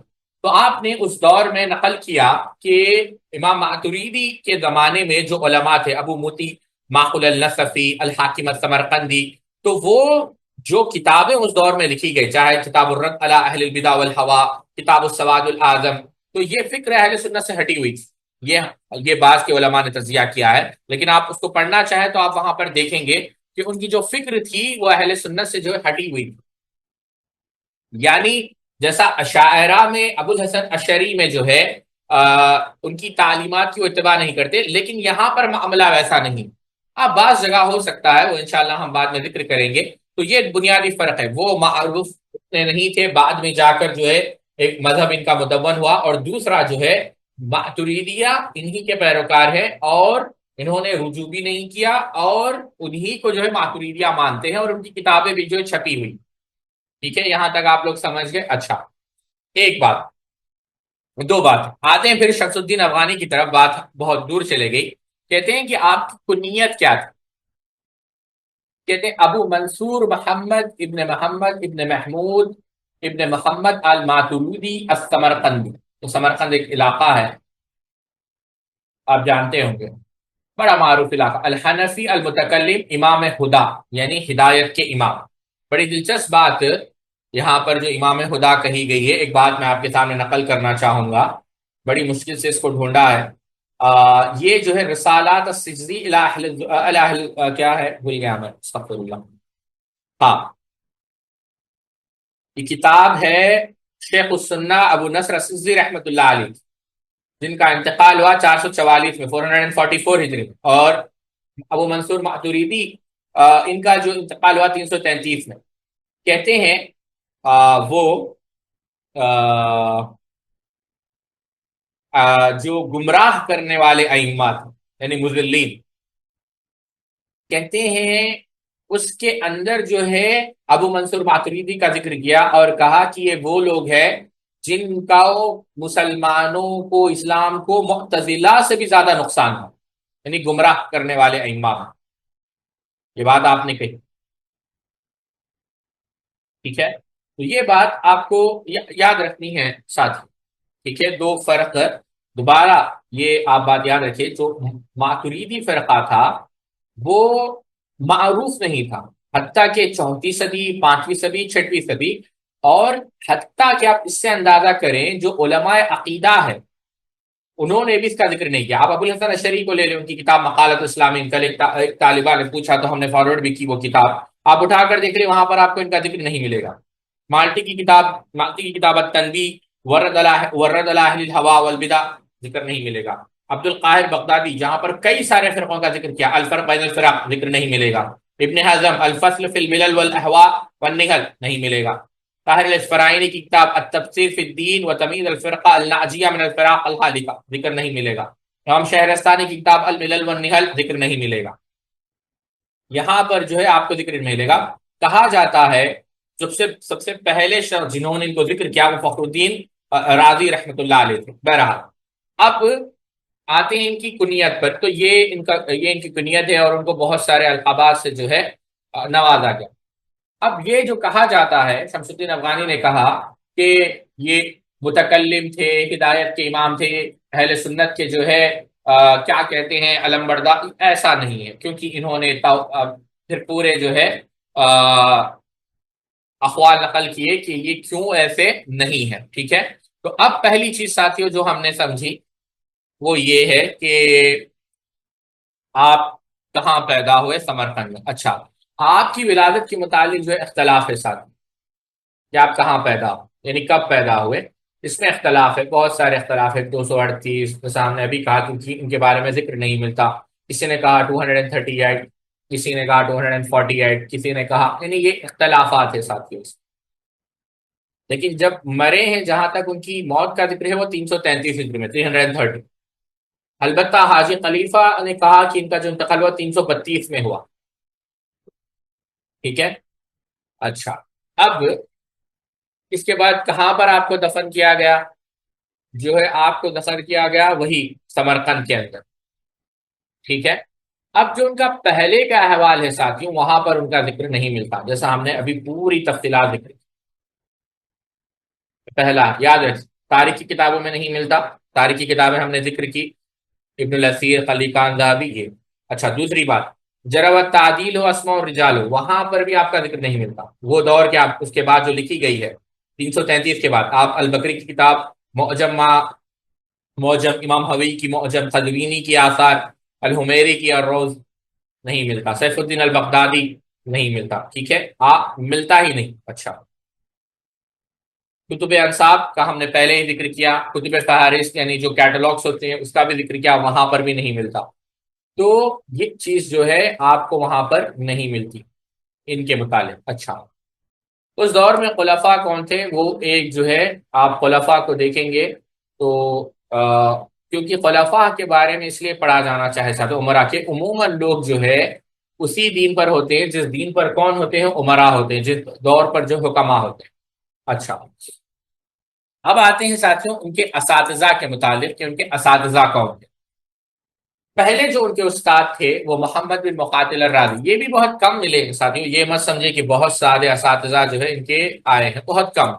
تو آپ نے اس دور میں نقل کیا کہ امام ماتوریدی کے زمانے میں جو علماء تھے، ابو موتی ماخول النصفی، الحاکم السمرقندی، تو وہ جو کتابیں اس دور میں لکھی گئی، چاہے کتاب الرد علی اہل البدع والہوا، کتاب السواد الاعظم، تو یہ فکر اہل سنت سے ہٹی ہوئی تھی، یہ بعض کے علماء نے تجزیہ کیا ہے، لیکن آپ اس کو پڑھنا چاہیں تو آپ وہاں پر دیکھیں گے کہ ان کی جو فکر تھی وہ اہل سنت سے جو ہے ہٹی ہوئی تھی، یعنی جیسا اشاعرہ میں ابو الحسن اشعری میں جو ہے ان کی تعلیمات کی اتباع نہیں کرتے، لیکن یہاں پر معاملہ ویسا نہیں۔ اب بعض جگہ ہو سکتا ہے، وہ انشاءاللہ ہم بعد میں ذکر کریں گے، تو یہ بنیادی فرق ہے، وہ معروف نہیں تھے، بعد میں جا کر جو ہے ایک مذہب ان کا مدون ہوا، اور دوسرا جو ہے ماتوریدیہ انہی کے پیروکار ہے، اور انہوں نے رجوع بھی نہیں کیا، اور انہی کو جو ہے ماتوریدیہ مانتے ہیں، اور ان کی کتابیں بھی جو ہے چھپی ہوئی۔ ٹھیک ہے، یہاں تک آپ لوگ سمجھ گئے؟ اچھا، ایک بات، دو بات آتے ہیں پھر شمس الدین افغانی کی طرف، بات بہت دور چلے گئی۔ کہتے ہیں کہ آپ کی کنیت کیا تھی؟ کہتے ہیں ابو منصور محمد ابن محمد ابن محمود ابن محمد الماتوریدی السمرقندی، تو سمرقند ایک علاقہ ہے، آپ جانتے ہوں گے، بڑا معروف علاقہ، الحنفی المتکلم امام ہدا، یعنی ہدایت کے امام۔ بڑی دلچسپ بات یہاں پر جو امام ہدا کہی گئی ہے، ایک بات میں آپ کے سامنے نقل کرنا چاہوں گا، بڑی مشکل سے اس کو ڈھونڈا ہے۔ یہ جو ہے رسالات السجزی کیا ہے، بھول گیا میں، استغفر اللہ۔ ہاں، یہ کتاب ہے شیخ السنہ ابو نصر السجزی رحمۃ اللہ علیہ، جن کا انتقال ہوا 444 میں، 444 ہجری میں، اور ابو منصور ماتوریدی ان کا جو انتقال ہوا 333 میں۔ کہتے ہیں وہ جو گمراہ کرنے والے ائمہ تھے، یعنی مضلین، کہتے ہیں اس کے اندر جو ہے ابو منصور ماتوریدی کا ذکر کیا اور کہا کہ یہ وہ لوگ ہیں جن کا مسلمانوں کو، اسلام کو معتزلہ سے بھی زیادہ نقصان ہے، یعنی گمراہ کرنے والے ائمہ۔ یہ بات آپ نے کہی، ٹھیک ہے؟ تو یہ بات آپ کو یاد رکھنی ہے ساتھی، ٹھیک ہے؟ دو فرق، دوبارہ یہ آپ بات یاد رکھیں، جو ماتوریدی فرقہ تھا وہ معروف نہیں تھا، حتیٰ کہ 34 صدی، 5ویں صدی، 6ویں صدی، اور حتیٰ کہ آپ اس سے اندازہ کریں جو علماء عقیدہ ہے انہوں نے بھی اس کا ذکر نہیں کیا۔ آپ ابو الحسن اشعری کو لے لیں، ان کی کتاب مقالۃ اسلامی، کل ایک طالبہ نے پوچھا تو ہم نے فارورڈ بھی کی وہ کتاب، آپ اٹھا کر دیکھ لیں، وہاں پر آپ کو ان کا ذکر نہیں ملے گا۔ مالٹی کی کتاب التنبیہ، ورد علی اہل الہوا والبدع، ذکر نہیں ملے گا۔ عبد القاہر بغدادی، جہاں پر کئی سارے فرقوں کا ذکر کیا، الفرق بین الفرق، ذکر نہیں ملے گا۔ ابن حزم الفصل فی الملل والاہواء والنہل، نہیں ملے گا۔ طاہر الاسفرائینی کی کتاب التفسیر فی الدین و تمیز الفرقہ الناجیہ من الفراق الخالقہ، ذکر نہیں ملے گا۔ امام شہرستانی کی کتاب الملل والنہل، ذکر نہیں ملے گا۔ یہاں پر جو ہے آپ کو ذکر ملے گا۔ کہا جاتا ہے سب سے پہلے شخص جنہوں نے ان کو ذکر کیا وہ فخر الدین رازی رحمۃ اللہ علیہ تھے۔ بہرحال اب آتے ہیں ان کی کنیت پر، تو یہ ان کی کنیت ہے، اور ان کو بہت سارے القابات سے جو ہے نوازا گیا۔ اب یہ جو کہا جاتا ہے، شمس الدین افغانی نے کہا کہ یہ متکلم تھے، ہدایت کے امام تھے، اہل سنت کے جو ہے کیا کہتے ہیں علم بردار، ایسا نہیں ہے، کیونکہ انہوں نے پھر پورے جو ہے اقوال نقل کیے کہ یہ کیوں ایسے نہیں ہے، ٹھیک ہے؟ تو اب پہلی چیز ساتھیوں جو ہم نے سمجھی وہ یہ ہے کہ آپ کہاں پیدا ہوئے، سمرقند میں۔ اچھا، آپ کی ولادت کے متعلق جو ہے اختلاف ہے ساتھ، کہ آپ کہاں پیدا ہو، یعنی کب پیدا ہوئے، اس میں اختلاف ہے، بہت سارے اختلاف ہے۔ 238 سامنے ابھی کہا، کیونکہ ان کے بارے میں ذکر نہیں ملتا، کسی نے کہا 238، کسی نے کہا 248، کسی نے کہا، یعنی یہ اختلافات ہے ساتھیوں سے۔ لیکن جب مرے ہیں، جہاں تک ان کی موت کا ذکر ہے، وہ 333 ہجری میں، 330۔ البتہ حاجی خلیفہ نے کہا کہ ان کا جو انتقال ہوا 332 میں ہوا، ٹھیک ہے؟ اچھا، اب اس کے بعد کہاں پر آپ کو دفن کیا گیا؟ جو ہے آپ کو دفن کیا گیا وہی سمرقند کے اندر، ٹھیک ہے؟ اب جو ان کا پہلے کا احوال ہے ساتھیوں، وہاں پر ان کا ذکر نہیں ملتا، جیسا ہم نے ابھی پوری تفصیلات ذکر کی۔ پہلا یاد رکھ، تاریخی کتابوں میں نہیں ملتا، تاریخی کتابیں ہم نے ذکر کی، ابن الاسیر، خلیقان ذہبی، یہ۔ اچھا، دوسری بات، جرح و تعدیل ہو، اسماء اور رجال ہو، وہاں پر بھی آپ کا ذکر نہیں ملتا۔ وہ دور کے آپ اس کے بعد جو لکھی گئی ہے 333 کے بعد، آپ البکری کی کتاب، معجم امام حوی کی، معجم قزوینی کی آثار، الحمیری کی الروز، نہیں ملتا۔ سیف الدین البغدادی، نہیں ملتا، ٹھیک ہے؟ ملتا ہی نہیں۔ اچھا، کتب انصاب کا ہم نے پہلے ہی ذکر کیا، کتب فہرست یعنی جو کیٹلاگس ہوتے ہیں اس کا بھی ذکر کیا، وہاں پر بھی نہیں ملتا۔ تو یہ چیز جو ہے آپ کو وہاں پر نہیں ملتی ان کے متعلق۔ اچھا، اس دور میں خلفاء کون تھے؟ وہ ایک جو ہے، آپ خلفاء کو دیکھیں گے تو کیونکہ خلفاء کے بارے میں اس لیے پڑھا جانا چاہے تو عمرا کے عموماً لوگ جو ہے اسی دین پر ہوتے ہیں جس دین پر کون ہوتے ہیں؟ عمرا ہوتے ہیں، جس دور پر جو حکما ہوتے ہیں۔ اچھا، اب آتے ہیں ساتھیوں ان کے اساتذہ کے متعلق کہ ان کے اساتذہ کون تھے۔ پہلے جو ان کے استاد تھے وہ محمد بن مقاتل الرازی، یہ بھی بہت کم ملے ساتھیوں، یہ مت سمجھے کہ بہت سارے اساتذہ جو ہے ان کے آئے ہیں، بہت کم۔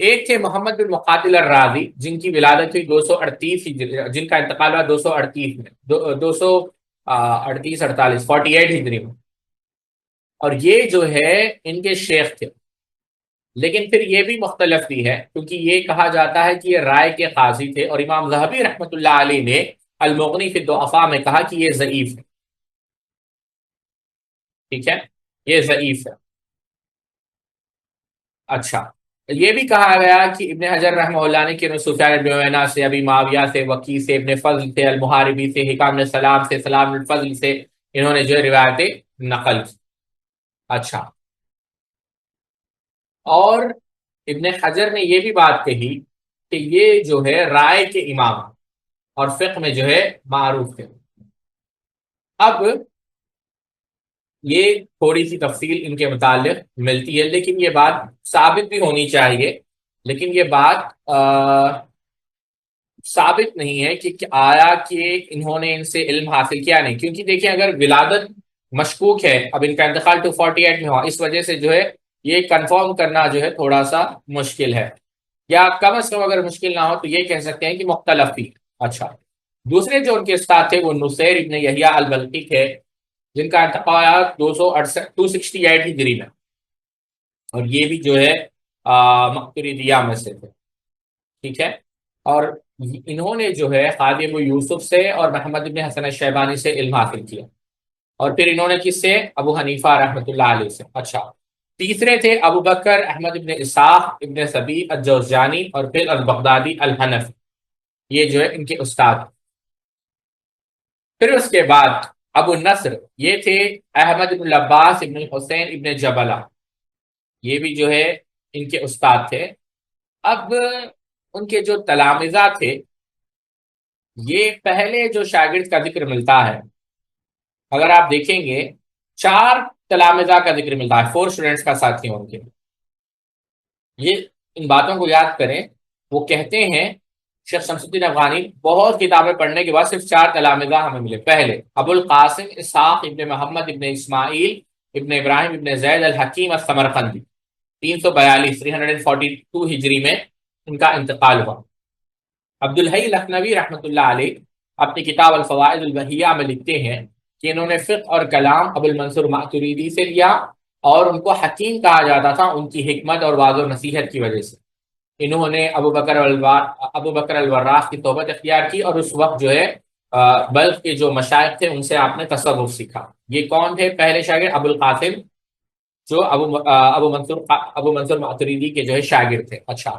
ایک تھے محمد بن مقاتل الرازی، جن کی ولادت ہوئی 238 جن کا انتقال ہوا 238 میں، 238 48 48 ہجری میں، اور یہ جو ہے ان کے شیخ تھے۔ لیکن پھر یہ بھی مختلف بھی ہے، کیونکہ یہ کہا جاتا ہے کہ یہ رائے کے قاضی تھے، اور امام ذہبی رحمۃ اللہ علیہ نے المغنی فی الضعفاء میں کہا کہ یہ ضعیف ہے، ٹھیک ہے، یہ ضعیف ہے۔ اچھا، یہ بھی کہا گیا کہ ابن حجر رحمہ اللہ نے کہ سفیان بن عیینہ سے، ابی معاویہ سے، وکی سے، ابن فضل سے، المحاربی سے، حکام بن سلام سے، سلام بن فضل سے انہوں نے جو ہے روایتیں نقل کی۔ اچھا، اور ابن حجر نے یہ بھی بات کہی کہ یہ جو ہے رائے کے امام اور فقہ میں جو ہے معروف تھے۔ اب یہ تھوڑی سی تفصیل ان کے متعلق ملتی ہے، لیکن یہ بات ثابت بھی ہونی چاہیے، لیکن یہ بات ثابت نہیں ہے کہ آیا کہ انہوں نے ان سے علم حاصل کیا نہیں، کیونکہ دیکھیں اگر ولادت مشکوک ہے، اب ان کا انتقال 248 میں ہوا، اس وجہ سے جو ہے یہ کنفرم کرنا جو ہے تھوڑا سا مشکل ہے، یا کم از کم اگر مشکل نہ ہو تو یہ کہہ سکتے ہیں کہ مختلف ہی۔ اچھا، دوسرے جو ان کے استاد تھے وہ نصیر ابن یحییٰ البلخی تھے، جن کا انتقال 268 ہجری میں، اور یہ بھی جو ہے مقتریدیہ میں سے تھے، ٹھیک ہے، اور انہوں نے جو ہے قاضی ابو یوسف سے اور محمد ابن حسن الشیبانی سے علم حاصل کیا، اور پھر انہوں نے کس سے؟ ابو حنیفہ رحمۃ اللہ علیہ سے۔ اچھا، تیسرے تھے ابو بکر احمد ابن اسحاق ابن سبی الجوزجانی، اور پھر البغدادی الحنفی، یہ جو ہے ان کے استاد۔ پھر اس کے بعد ابو النصر، یہ تھے احمد ابن العباس ابن حسین ابن جبلہ، یہ بھی جو ہے ان کے استاد تھے۔ اب ان کے جو تلامذہ تھے، یہ پہلے جو شاگرد کا ذکر ملتا ہے، اگر آپ دیکھیں گے 4 تلامذہ کا ذکر ملتا ہے، 4 اسٹوڈنٹس کا ساتھی ان کے، یہ ان باتوں کو یاد کریں۔ وہ کہتے ہیں شیخ شمس الدین افغانی، بہت کتابیں پڑھنے کے بعد صرف 4 تلامذہ ہمیں ملے۔ پہلے ابو القاسم اسحاق ابن محمد ابن اسماعیل ابن ابراہیم ابن زید الحکیم السمرقندی، 342 ہجری میں ان کا انتقال ہوا۔ عبد الحی لکھنوی رحمۃ اللہ علیہ اپنی کتاب الفوائد البہیہ میں لکھتے ہیں کہ انہوں نے فقہ اور کلام ابو المنصور ماتریدی سے لیا، اور ان کو حکیم کہا جاتا تھا ان کی حکمت اور واضح و نصیحت کی وجہ سے۔ انہوں نے ابو بکر الوراق کی صحبت اختیار کی، اور اس وقت جو ہے بلخ کے جو مشائخ تھے ان سے آپ نے تصوف سیکھا۔ یہ کون تھے پہلے شاگرد؟ ابو القاسم، جو ابو منصور ماتریدی کے جو ہے شاگرد تھے۔ اچھا،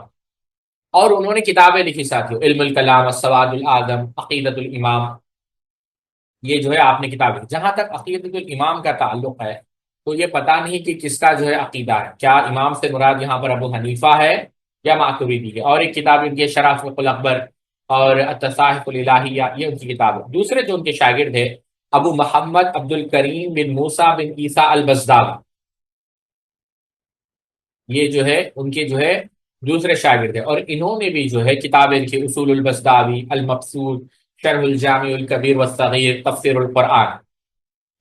اور انہوں نے کتابیں لکھی ساتھیوں، علم الکلام، السواد الاعظم، عقیدت الامام، یہ جو ہے آپ نے کتابیں۔ جہاں تک عقیدت الامام کا تعلق ہے تو یہ پتہ نہیں کہ کس کا جو ہے عقیدہ ہے، کیا امام سے مراد یہاں پر ابو حنیفہ ہے یا ماتریدی ہے؟ اور ایک کتاب ان کی شرح فقہ الاکبر اور التصاحف الالہیہ، یہ ان کی کتاب ہے۔ دوسرے جو ان کے شاگرد ہیں ابو محمد عبد الکریم بن موسیٰ بن عیسیٰ البزداوی، یہ جو ہے ان کے جو ہے دوسرے شاگرد ہیں، اور انہوں نے بھی جو ہے کتابیں لکھی، اصول البزداوی، المقصود، شرح الجامع الکبیر والصغیر، تفسیر القرآن،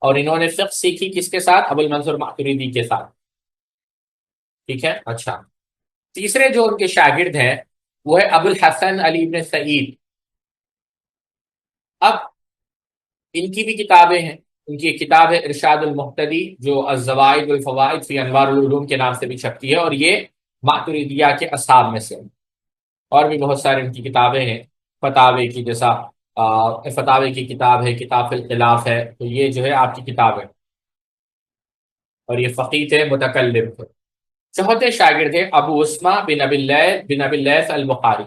اور انہوں نے فقہ سیکھی کس کے ساتھ؟ ابو المنصور ماتریدی کے ساتھ، ٹھیک ہے۔ اچھا، تیسرے جو ان کے شاگرد ہیں وہ ہے ابو الحسن علی بن سعید۔ اب ان کی بھی کتابیں ہیں، ان کی ایک کتاب ہے ارشاد المحتدی، جو الزوائد والفوائد فی انوار العلوم کے نام سے بھی چھپتی ہے، اور یہ ماتریدیہ کے اصحاب میں سے۔ اور بھی بہت سارے ان کی کتابیں ہیں، فتاوی کی، جیسا فتاوی کی کتاب ہے، کتاب الخلاف ہے، تو یہ جو ہے آپ کی کتاب ہے، اور یہ فقیہ تھے، متکلم تھے۔ چوتھے شاگرد ہیں ابو اسما بن ابی اللیث البخاری۔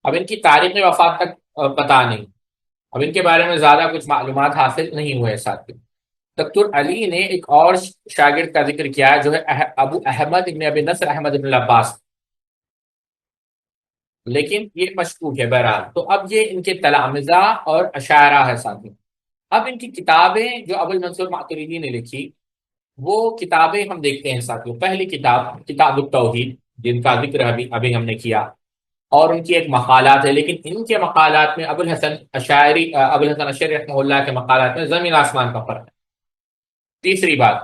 اب ان کی تاریخ وفات تک پتہ نہیں، اب ان کے بارے میں زیادہ کچھ معلومات حاصل نہیں ہوئے ساتھ۔ دکتور علی نے ایک اور شاگرد کا ذکر کیا ہے، جو ہے ابو احمد ابن ابی نصر احمد ابن العباس، لیکن یہ مشکوک ہے بہرحال۔ تو اب یہ ان کے تلامذہ اور اشاعرہ ہے ساتھ۔ اب ان کی کتابیں جو ابو المنصور ماتریدی نے لکھی، وہ کتابیں ہم دیکھتے ہیں ساتھیوں۔ پہلی کتاب کتاب التوحید، جن کا ذکر ابھی ہم نے کیا، اور ان کی ایک مقالات ہے، لیکن ان کے مقالات میں ابو الحسن اشعری رحمہ اللہ کے مقالات میں زمین آسمان کا فرق ہے۔ تیسری بات،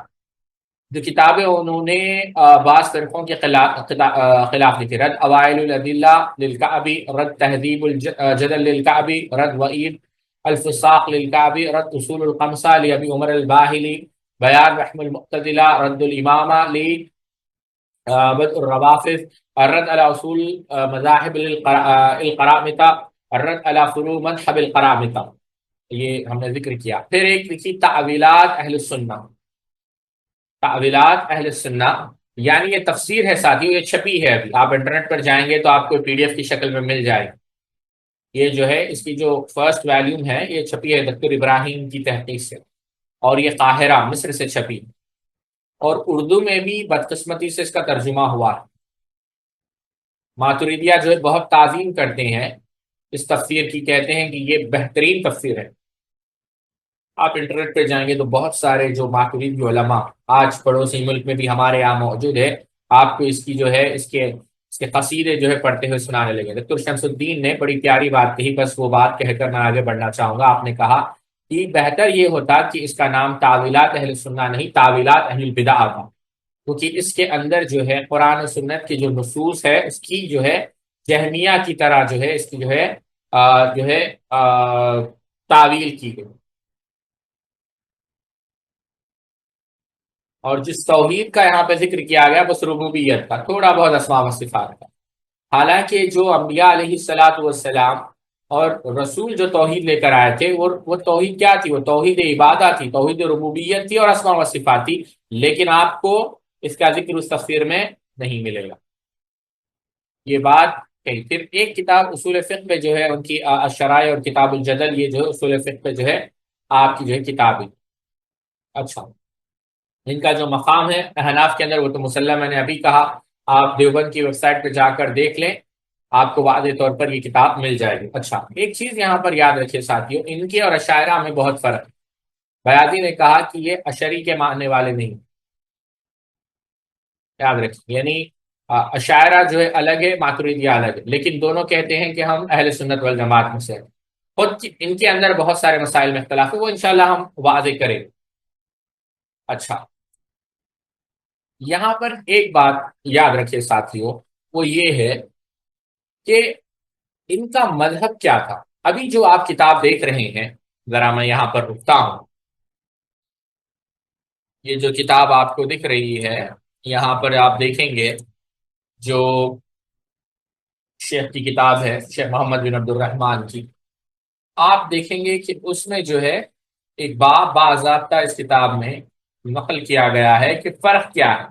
جو کتابیں انہوں نے بعض فرقوں کے خلاف لکھی، رد اوائل الادلہ للکعبی، رد تہذیب الجدل للکعبی، رد وعید الفساق للکعبی، رد اصول الخمسہ لابی عمر الباہلی، بیان رحم المعتدلہ، رد الامامہ بدء الروافض، الرد على اصول مذاہب القرامطہ، الرد على فروع مذہب القرامطہ، یہ ہم نے ذکر کیا۔ پھر ایک لکھی تعویلات اہل السنہ، تعویلات اہل السنہ، یعنی یہ تفسیر ہے ساتھیو، یہ چھپی ہے، ابھی آپ انٹرنیٹ پر جائیں گے تو آپ کو پی ڈی ایف کی شکل میں مل جائے گی۔ یہ جو ہے اس کی جو فرسٹ والیوم ہے یہ چھپی ہے دکتور ابراہیم کی تحقیق سے، اور یہ قاہرہ مصر سے چھپی، اور اردو میں بھی بدقسمتی سے اس کا ترجمہ ہوا ہے۔ ماتریدیہ جو ہے بہت تعظیم کرتے ہیں اس تفسیر کی، کہتے ہیں کہ یہ بہترین تفسیر ہے۔ آپ انٹرنیٹ پہ جائیں گے تو بہت سارے جو ماتریدی علماء آج پڑوسی ملک میں بھی ہمارے یہاں موجود ہے، آپ کو اس کی جو ہے اس کے قصیدے جو ہے پڑھتے ہوئے سنانے لگے۔ دکتور شمس الدین نے بڑی پیاری بات کہی، بس وہ بات کہہ کر میں آگے بڑھنا چاہوں گا۔ آپ نے کہا کہ بہتر یہ ہوتا کہ اس کا نام تعویلات اہل سنہ نہیں، تعویلات اہل البدع تھا، کیونکہ اس کے اندر جو ہے قرآن و سنت کی جو نصوص ہے اس کی جو ہے جہمیہ کی طرح جو ہے اس کی جو ہے تعویل کی گئی، اور جس توحید کا یہاں پہ ذکر کیا گیا بس ربوبیت کا، تھوڑا بہت اسماء و صفات کا، حالانکہ جو انبیاء علیہ الصلاۃ والسلام اور رسول جو توحید لے کر آئے تھے وہ توحید کیا تھی؟ وہ توحید عبادت تھی، توحید ربوبیت تھی اور اسماء و صفات تھی، لیکن آپ کو اس کا ذکر اس تفسیر میں نہیں ملے گا، یہ بات کہیں۔ پھر ایک کتاب اصول فقہ پہ جو ہے ان کی الشرائع اور کتاب الجدل، یہ جو ہے اصول فقہ پہ جو ہے آپ کی جو ہے کتاب ہے۔ اچھا، ان کا جو مقام ہے احناف کے اندر وہ تو مسلم، میں نے ابھی کہا، آپ دیوبند کی ویب سائٹ پہ جا کر دیکھ لیں، آپ کو واضح طور پر یہ کتاب مل جائے گی۔ اچھا، ایک چیز یہاں پر یاد رکھیے ساتھیوں، ان کے اور اشاعرہ میں بہت فرق ہے۔ بیاضی نے کہا کہ یہ اشری کے ماننے والے نہیں، یاد رکھیے، یعنی اشاعرہ جو ہے الگ ہے، ماتریدیہ الگ ہے، لیکن دونوں کہتے ہیں کہ ہم اہل سنت والجماعت میں سے ہیں۔ خود ان کے اندر بہت سارے مسائل میں اختلاف ہے، وہ انشاءاللہ ہم واضح کریں گے۔ اچھا، یہاں پر ایک بات یاد رکھیے ساتھیوں، وہ یہ ہے کہ ان کا مذہب کیا تھا۔ ابھی جو آپ کتاب دیکھ رہے ہیں، ذرا میں یہاں پر رکتا ہوں، یہ جو کتاب آپ کو دکھ رہی ہے یہاں پر آپ دیکھیں گے جو شیخ کی کتاب ہے، شیخ محمد بن عبد الرحمن کی، آپ دیکھیں گے کہ اس میں جو ہے ایک باب باضابطہ اس کتاب میں نقل کیا گیا ہے کہ فرق کیا ہے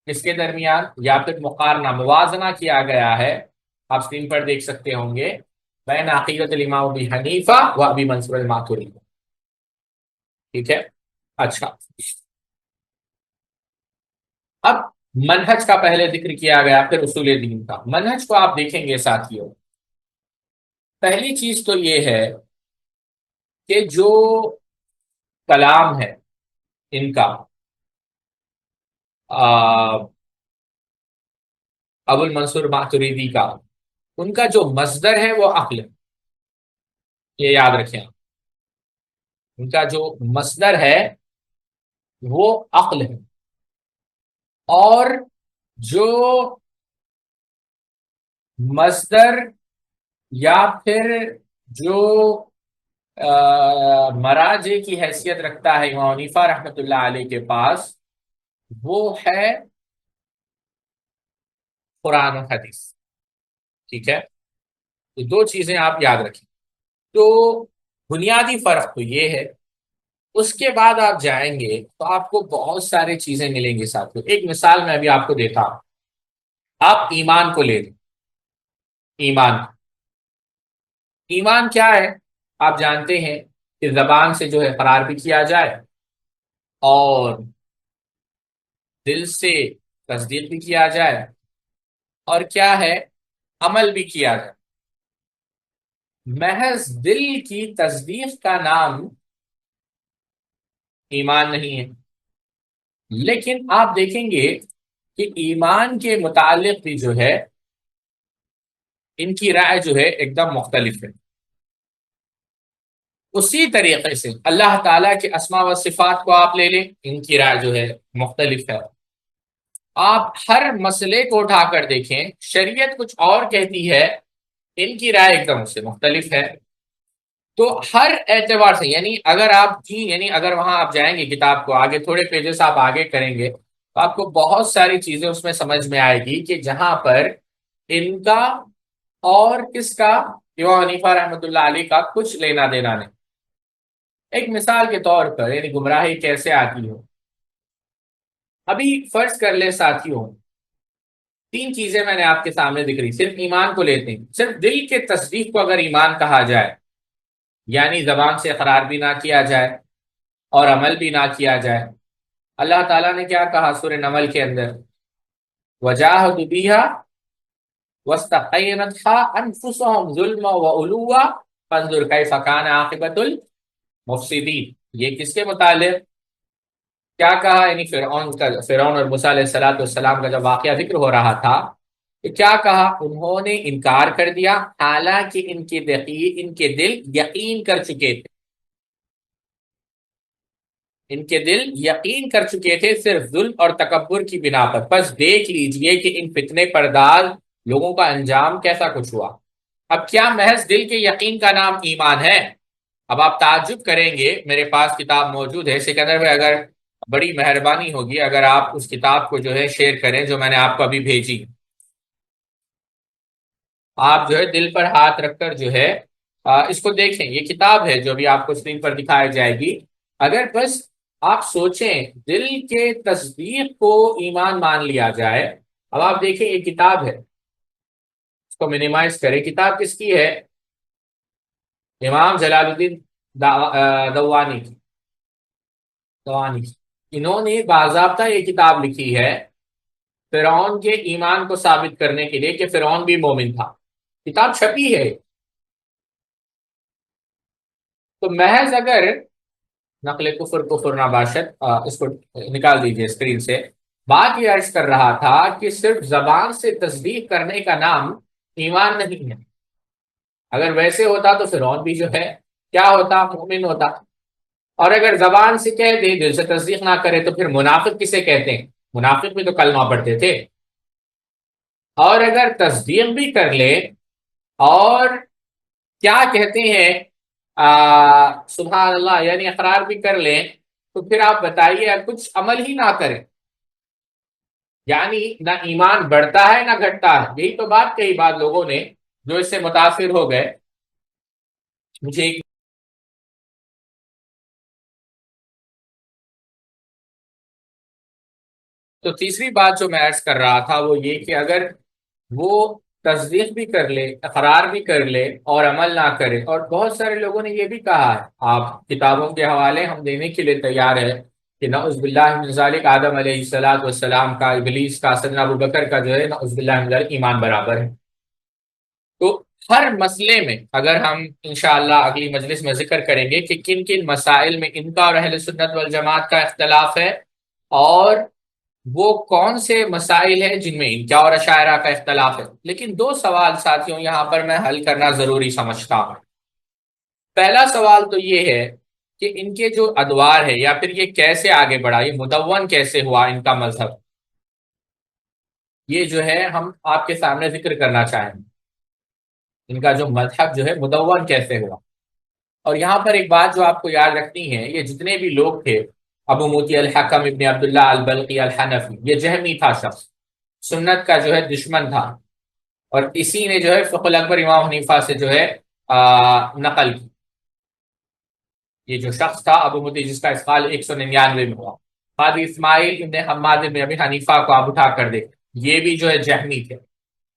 اس کے درمیان، یا پھر مقارنہ موازنہ کیا گیا ہے، آپ اسکرین پر دیکھ سکتے ہوں گے، بین عقیدت الامام ابی حنیفہ و ابی منصور الماتوریدی، ٹھیک ہے۔ اچھا، اب منہج کا پہلے ذکر کیا گیا، پھر اصول دین کا۔ منہج کو آپ دیکھیں گے ساتھیوں، پہلی چیز تو یہ ہے کہ جو کلام ہے ان کا، ابو المنصور ماتوریدی کا، ان کا جو مصدر ہے وہ عقل ہے، یہ یاد رکھیں۔ ان کا جو مصدر ہے وہ عقل ہے، اور جو مصدر یا پھر جو مراجع کی حیثیت رکھتا ہے امام حنیفہ رحمۃ اللہ علیہ کے پاس، وہ ہے قرآن و حدیث، ٹھیک ہے۔ تو دو چیزیں آپ یاد رکھیں، تو بنیادی فرق تو یہ ہے۔ اس کے بعد آپ جائیں گے تو آپ کو بہت ساری چیزیں ملیں گی ساتھ میں۔ ایک مثال میں ابھی آپ کو دیتا ہوں، آپ ایمان کو لے لیں، ایمان، ایمان کیا ہے؟ آپ جانتے ہیں کہ زبان سے جو ہے اقرار بھی کیا جائے اور دل سے تصدیق بھی کیا جائے، اور کیا ہے، عمل بھی کیا جائے۔ محض دل کی تصدیق کا نام ایمان نہیں ہے، لیکن آپ دیکھیں گے کہ ایمان کے متعلق بھی جو ہے ان کی رائے جو ہے ایک دم مختلف ہے۔ اسی طریقے سے اللہ تعالیٰ کے اسماء و صفات کو آپ لے لیں، ان کی رائے جو ہے مختلف ہے۔ آپ ہر مسئلے کو اٹھا کر دیکھیں، شریعت کچھ اور کہتی ہے، ان کی رائے ایک دم اس سے مختلف ہے۔ تو ہر اعتبار سے یعنی اگر وہاں آپ جائیں گے کتاب کو آگے تھوڑے پیجز آپ آگے کریں گے تو آپ کو بہت ساری چیزیں اس میں سمجھ میں آئے گی کہ جہاں پر ان کا اور کس کا، امام حنیفہ رحمۃ اللہ علیہ کا کچھ لینا دینا نہیں۔ ایک مثال کے طور پر یعنی گمراہی کیسے آتی ہو، ابھی فرض کر لیں ساتھیوں، تین چیزیں میں نے آپ کے سامنے دکھ رہی، صرف ایمان کو لیتے ہیں، صرف دل کے تصدیق کو اگر ایمان کہا جائے، یعنی زبان سے اقرار بھی نہ کیا جائے اور عمل بھی نہ کیا جائے۔ اللہ تعالیٰ نے کیا کہا سورہ نمل کے اندر، وَجَاهَدُوا بِهَا وَاسْتَيْقَنَتْهَا أَنفُسُهُمْ ظُلْمًا وَعُلُوًّا فَانظُرْ كَيْفَ كَانَ عَاقِبَةُ الْمُفْسِدِينَ۔ یہ کس کے متعلق کیا کہا؟ یعنی فرعون اور موسیٰ علیہ السلام کا جب واقعہ ذکر ہو رہا تھا تو کیا کہا؟ انہوں نے انکار کر دیا حالانکہ ان کے دل یقین کر چکے تھے، ان کے دل یقین کر چکے تھے صرف ظلم اور تکبر کی بنا پر۔ بس دیکھ لیجئے کہ ان فتنے پرداز لوگوں کا انجام کیسا کچھ ہوا۔ اب کیا محض دل کے یقین کا نام ایمان ہے؟ اب آپ تعجب کریں گے، میرے پاس کتاب موجود ہے سکندر بھائی، اگر بڑی مہربانی ہوگی اگر آپ اس کتاب کو جو ہے شیئر کریں جو میں نے آپ کو ابھی بھیجی، آپ جو ہے دل پر ہاتھ رکھ کر جو ہے اس کو دیکھیں۔ یہ کتاب ہے جو ابھی آپ کو اسکرین پر دکھائی جائے گی۔ اگر بس آپ سوچیں دل کے تصدیق کو ایمان مان لیا جائے، اب آپ دیکھیں یہ کتاب ہے، اس کو منیمائز کریں۔ کتاب کس کی ہے؟ امام جلال الدین دوانی کی۔ انہوں نے باضابطہ یہ کتاب لکھی ہے فرعون کے ایمان کو ثابت کرنے کے لیے کہ فرعون بھی مومن تھا۔ کتاب چھپی ہے۔ تو محض اگر نقل کفر نباشت، اس کو نکال دیجئے اسکرین سے، بات یہ عرض کر رہا تھا کہ صرف زبان سے تصدیق کرنے کا نام ایمان نہیں ہے۔ اگر ویسے ہوتا تو فرعون بھی جو ہے کیا ہوتا؟ مومن ہوتا۔ اور اگر زبان سے کہہ دے دل سے تصدیق نہ کرے تو پھر منافق کسے کہتے ہیں؟ منافق بھی تو کلمہ پڑھتے تھے۔ اور اگر تصدیق بھی کر لے اور کیا کہتے ہیں سبحان اللہ، یعنی اقرار بھی کر لیں، تو پھر آپ بتائیے کچھ عمل ہی نہ کریں، یعنی نہ ایمان بڑھتا ہے نہ گھٹتا ہے۔ یہی تو بات کئی بات لوگوں نے جو اس سے متاثر ہو گئے۔ مجھے تو تیسری بات جو میں عرض کر رہا تھا وہ یہ کہ اگر وہ تصدیق بھی کر لے، اقرار بھی کر لے اور عمل نہ کرے، اور بہت سارے لوگوں نے یہ بھی کہا ہے، آپ کتابوں کے حوالے ہم دینے کے لیے تیار ہے کہ نعوذ باللہ من ذالک آدم علیہ السلام کا، ابلیس کا، سیدنا ابو بکر کا جو ہے نعوذ باللہ من ذالک ایمان برابر ہے۔ تو ہر مسئلے میں اگر ہم انشاءاللہ اگلی مجلس میں ذکر کریں گے کہ کن کن مسائل میں ان کا اور اہل سنت والجماعت کا اختلاف ہے، اور وہ کون سے مسائل ہیں جن میں ان کا اور اشاعرہ کا اختلاف ہے۔ لیکن دو سوال ساتھیوں یہاں پر میں حل کرنا ضروری سمجھتا ہوں۔ پہلا سوال تو یہ ہے کہ ان کے جو ادوار ہے یا پھر یہ کیسے آگے بڑھا، یہ مدون کیسے ہوا ان کا مذہب، یہ جو ہے ہم آپ کے سامنے ذکر کرنا چاہیں گے، ان کا جو مذہب جو ہے مدون کیسے ہوا۔ اور یہاں پر ایک بات جو آپ کو یاد رکھنی ہے، یہ جتنے بھی لوگ تھے، ابو موتی الحکم ابن عبداللہ البلقی الحنفی، یہ جہمی تھا شخص، سنت کا جو ہے دشمن تھا، اور اسی نے جو ہے فقہ الاکبر امام حنیفہ سے جو ہے نقل کی۔ یہ جو شخص تھا ابو موتی جس کا اسقال 199 میں ہوا، قاضی اسماعیل ابن حماد ابن ابی حنیفہ کو آپ اٹھا کر دیکھ، یہ بھی جو ہے جہمی تھے۔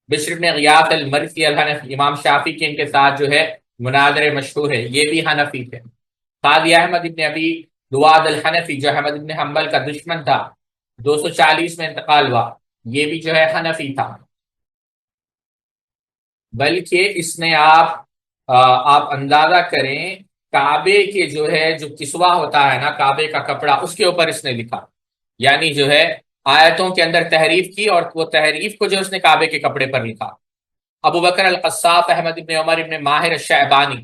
بشر ابن غیاث المرسی الحنفی، امام شافعی کے ان کے ساتھ جو ہے مناظرے مشہور ہے، یہ بھی حنفی تھے۔ قاضی احمد ابن ابی دواد الحنفی جو احمد ابن حنبل کا دشمن تھا، 240 میں انتقال ہوا، یہ بھی جو ہے حنفی تھا۔ بلکہ اس نے آپ اندازہ کریں کعبے کے جو ہے جو کسوہ ہوتا ہے نا، کعبے کا کپڑا، اس کے اوپر اس نے لکھا، یعنی جو ہے آیتوں کے اندر تحریف کی، اور وہ تحریف کو جو اس نے کعبے کے کپڑے پر لکھا۔ ابو بکر القصاف احمد ابن عمر ابن ماہر الشعبانی،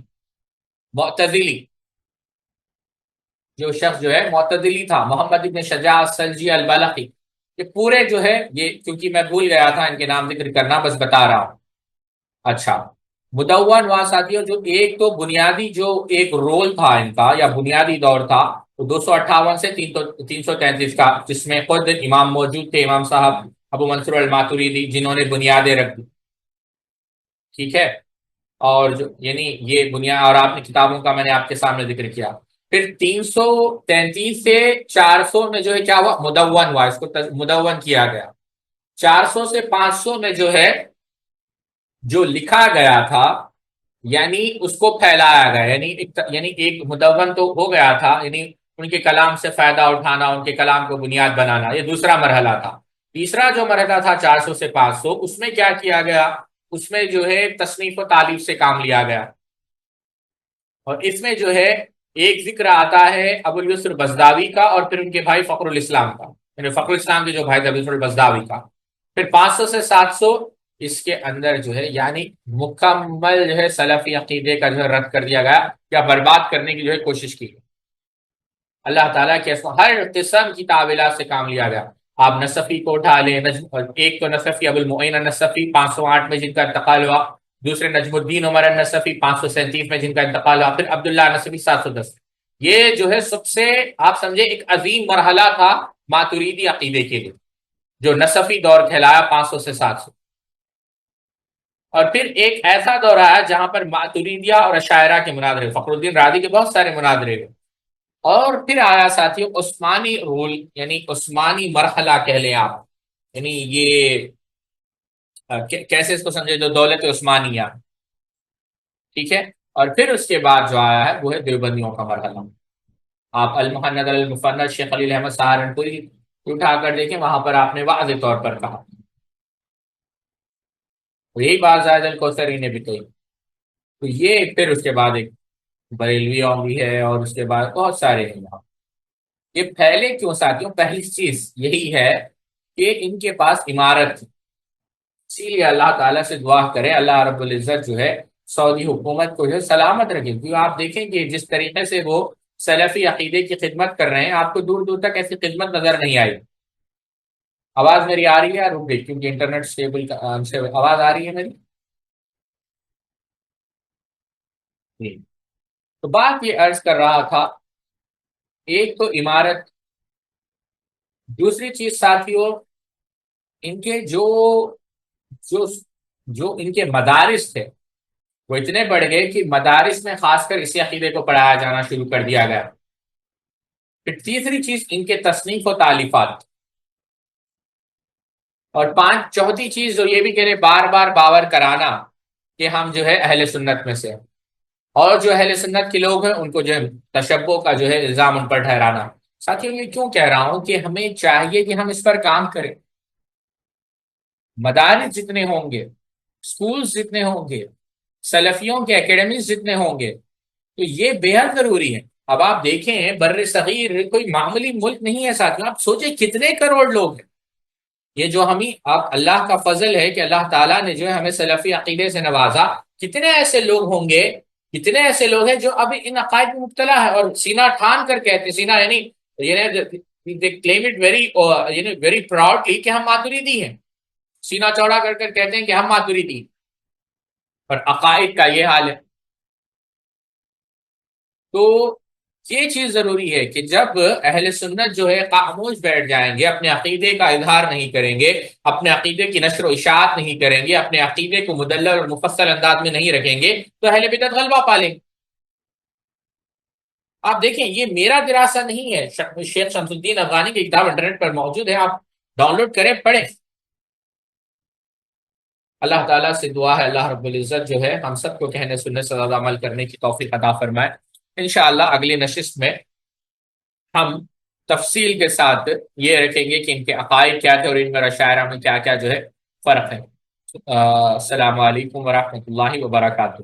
معتزلی، جو شخص جو ہے معتدلی تھا، محمد ابن شجاع السلجی البلخی، یہ پورے جو ہے، یہ کیونکہ میں بھول گیا تھا ان کے نام ذکر کرنا، بس بتا رہا ہوں۔ اچھا، مدون وہاں ساتھیوں، جو ایک تو بنیادی جو ایک رول تھا ان کا یا بنیادی دور تھا، وہ 258 سے 333 کا، جس میں خود امام موجود تھے، امام صاحب ابو منصور الماتوریدی، جنہوں نے بنیادیں رکھ دی، ٹھیک ہے۔ اور جو یعنی یہ بنیاد، اور آپ نے کتابوں کا میں نے آپ کے سامنے ذکر کیا۔ پھر 333 سے 400 میں جو ہے کیا ہوا، مدون ہوا، اس کو مدون کیا گیا۔ 400 سے 500 میں جو ہے جو لکھا گیا تھا، یعنی اس کو پھیلایا گیا، یعنی ایک مدون تو ہو گیا تھا، یعنی ان کے کلام سے فائدہ اٹھانا، ان کے کلام کو بنیاد بنانا، یہ دوسرا مرحلہ تھا۔ تیسرا جو مرحلہ تھا 400 سے 500، اس میں کیا کیا گیا، اس میں جو ہے تصنیف و تالیف سے کام لیا گیا، اور اس میں جو ہے ایک ذکر آتا ہے ابو الیسر بزداوی کا، اور پھر ان کے بھائی فخر الاسلام کا، یعنی فخر الاسلام کے جو بھائی تھے ابو الیسر بزداوی کا۔ پھر 500 سے 700 اس کے اندر جو ہے یعنی مکمل جو ہے سلفی عقیدے کا جو ہے رد کر دیا گیا، یا برباد کرنے کی جو ہے کوشش کی۔ اللہ تعالیٰ کے ہر قسم کی تعویلات سے کام لیا گیا۔ آپ نصفی کو اٹھا لیں، ایک تو نصفی ابو المعین النصفی 508 میں جن کا انتقال ہوا، دوسرے نجم الدین عمر النصفی 537 میں جن کا انتقال ہوا، پھر عبداللہ نصفی 710۔ یہ جو ہے سب سے آپ سمجھے ایک عظیم مرحلہ تھا ماتوریدی عقیدے کے لیے، جو نصفی دور کہلایا 500 سے 700۔ اور پھر ایک ایسا دور آیا جہاں پر ماتوریدیہ اور اشاعرہ کے مناظرے، فخر الدین رازی کے بہت سارے مناظرے ہوئے۔ اور پھر آیا ساتھیوں عثمانی رول، یعنی عثمانی مرحلہ کہہ لیں آپ، یعنی یہ کیسے اس کو سمجھے، جو دولت عثمانیہ، ٹھیک ہے۔ اور پھر اس کے بعد جو آیا ہے وہ ہے دیوبندیوں کا مرحلہ۔ آپ المحند المفند شیخ خلیل احمد سہارنپوری اٹھا کر دیکھیں، وہاں پر آپ نے واضح طور پر کہا، یہی بات زاہد الکوثری نے بھی کہی۔ تو یہ پھر اس کے بعد ایک بریلویوں بھی ہے، اور اس کے بعد بہت سارے ہیں یہاں۔ یہ پھیلے کیوں ساتھیوں؟ پہلی چیز یہی ہے کہ ان کے پاس عمارت تھی، اسی لیے اللہ تعالیٰ سے دعا کرے اللہ رب العزت جو ہے سعودی حکومت کو جو ہے سلامت رکھے، کیونکہ آپ دیکھیں کہ جس طریقے سے وہ سلفی عقیدے کی خدمت کر رہے ہیں، آپ کو دور دور تک ایسی خدمت نظر نہیں آئی۔ آواز میری آ رہی ہے رک گئی کیونکہ انٹرنیٹ سٹیبل سے آواز آ رہی ہے میری؟ جی۔ تو بات یہ عرض کر رہا تھا، ایک تو عمارت، دوسری چیز ساتھیوں ان کے جو جو ان کے مدارس تھے وہ اتنے بڑھ گئے کہ مدارس میں خاص کر اسی عقیدے کو پڑھایا جانا شروع کر دیا گیا۔ پھر تیسری چیز ان کے تصنیف و تالیفات، اور چوتھی چیز جو یہ بھی کہہ رہے بار بار باور کرانا کہ ہم جو ہے اہل سنت میں سے ہیں، اور جو اہل سنت کے لوگ ہیں ان کو جو ہے تشبہ کا جو ہے الزام ان پر ٹھہرانا۔ ساتھیوں یہ کیوں کہہ رہا ہوں کہ ہمیں چاہیے کہ ہم اس پر کام کریں۔ مدارس جتنے ہوں گے، سکولز جتنے ہوں گے، سلفیوں کے اکیڈمیز جتنے ہوں گے، تو یہ بے حد ضروری ہے۔ اب آپ دیکھیں بر صغیر کوئی معمولی ملک نہیں ہے ساتھیوں، آپ سوچیں کتنے کروڑ لوگ ہیں۔ یہ جو ہمیں آپ اللہ کا فضل ہے کہ اللہ تعالیٰ نے جو ہے ہمیں سلفی عقیدے سے نوازا، کتنے ایسے لوگ ہوں گے، کتنے ایسے لوگ ہیں جو ابھی ان عقائد میں مبتلا ہے اور سینہ ٹھان کر کہتے ہیں، سینہ یعنی claim it very proudly کہ ہم ماتوریدی ہیں، سینہ چوڑا کر کر کہتے ہیں کہ ہم ماتوریدی ہیں، اور عقائد کا یہ حال ہے۔ تو یہ چیز ضروری ہے کہ جب اہل سنت جو ہے خاموش بیٹھ جائیں گے، اپنے عقیدے کا اظہار نہیں کریں گے، اپنے عقیدے کی نشر و اشاعت نہیں کریں گے، اپنے عقیدے کو مدلل اور مفصل انداز میں نہیں رکھیں گے، تو اہل بدعت غلبہ پالیں گے۔ آپ دیکھیں یہ میرا دراسہ نہیں ہے، شیخ شمس الدین افغانی کی کتاب انٹرنیٹ پر موجود ہے، آپ ڈاؤن لوڈ کریں پڑھیں۔ اللہ تعالیٰ سے دعا ہے اللہ رب العزت جو ہے ہم سب کو کہنے سننے سے زیادہ عمل کرنے کی توفیق عطا فرمائے۔ انشاءاللہ اگلی نشست میں ہم تفصیل کے ساتھ یہ رکھیں گے کہ ان کے عقائد کیا تھے اور ان میں اشاعرہ میں کیا کیا جو ہے فرق ہے۔ السلام علیکم ورحمۃ اللہ وبرکاتہ۔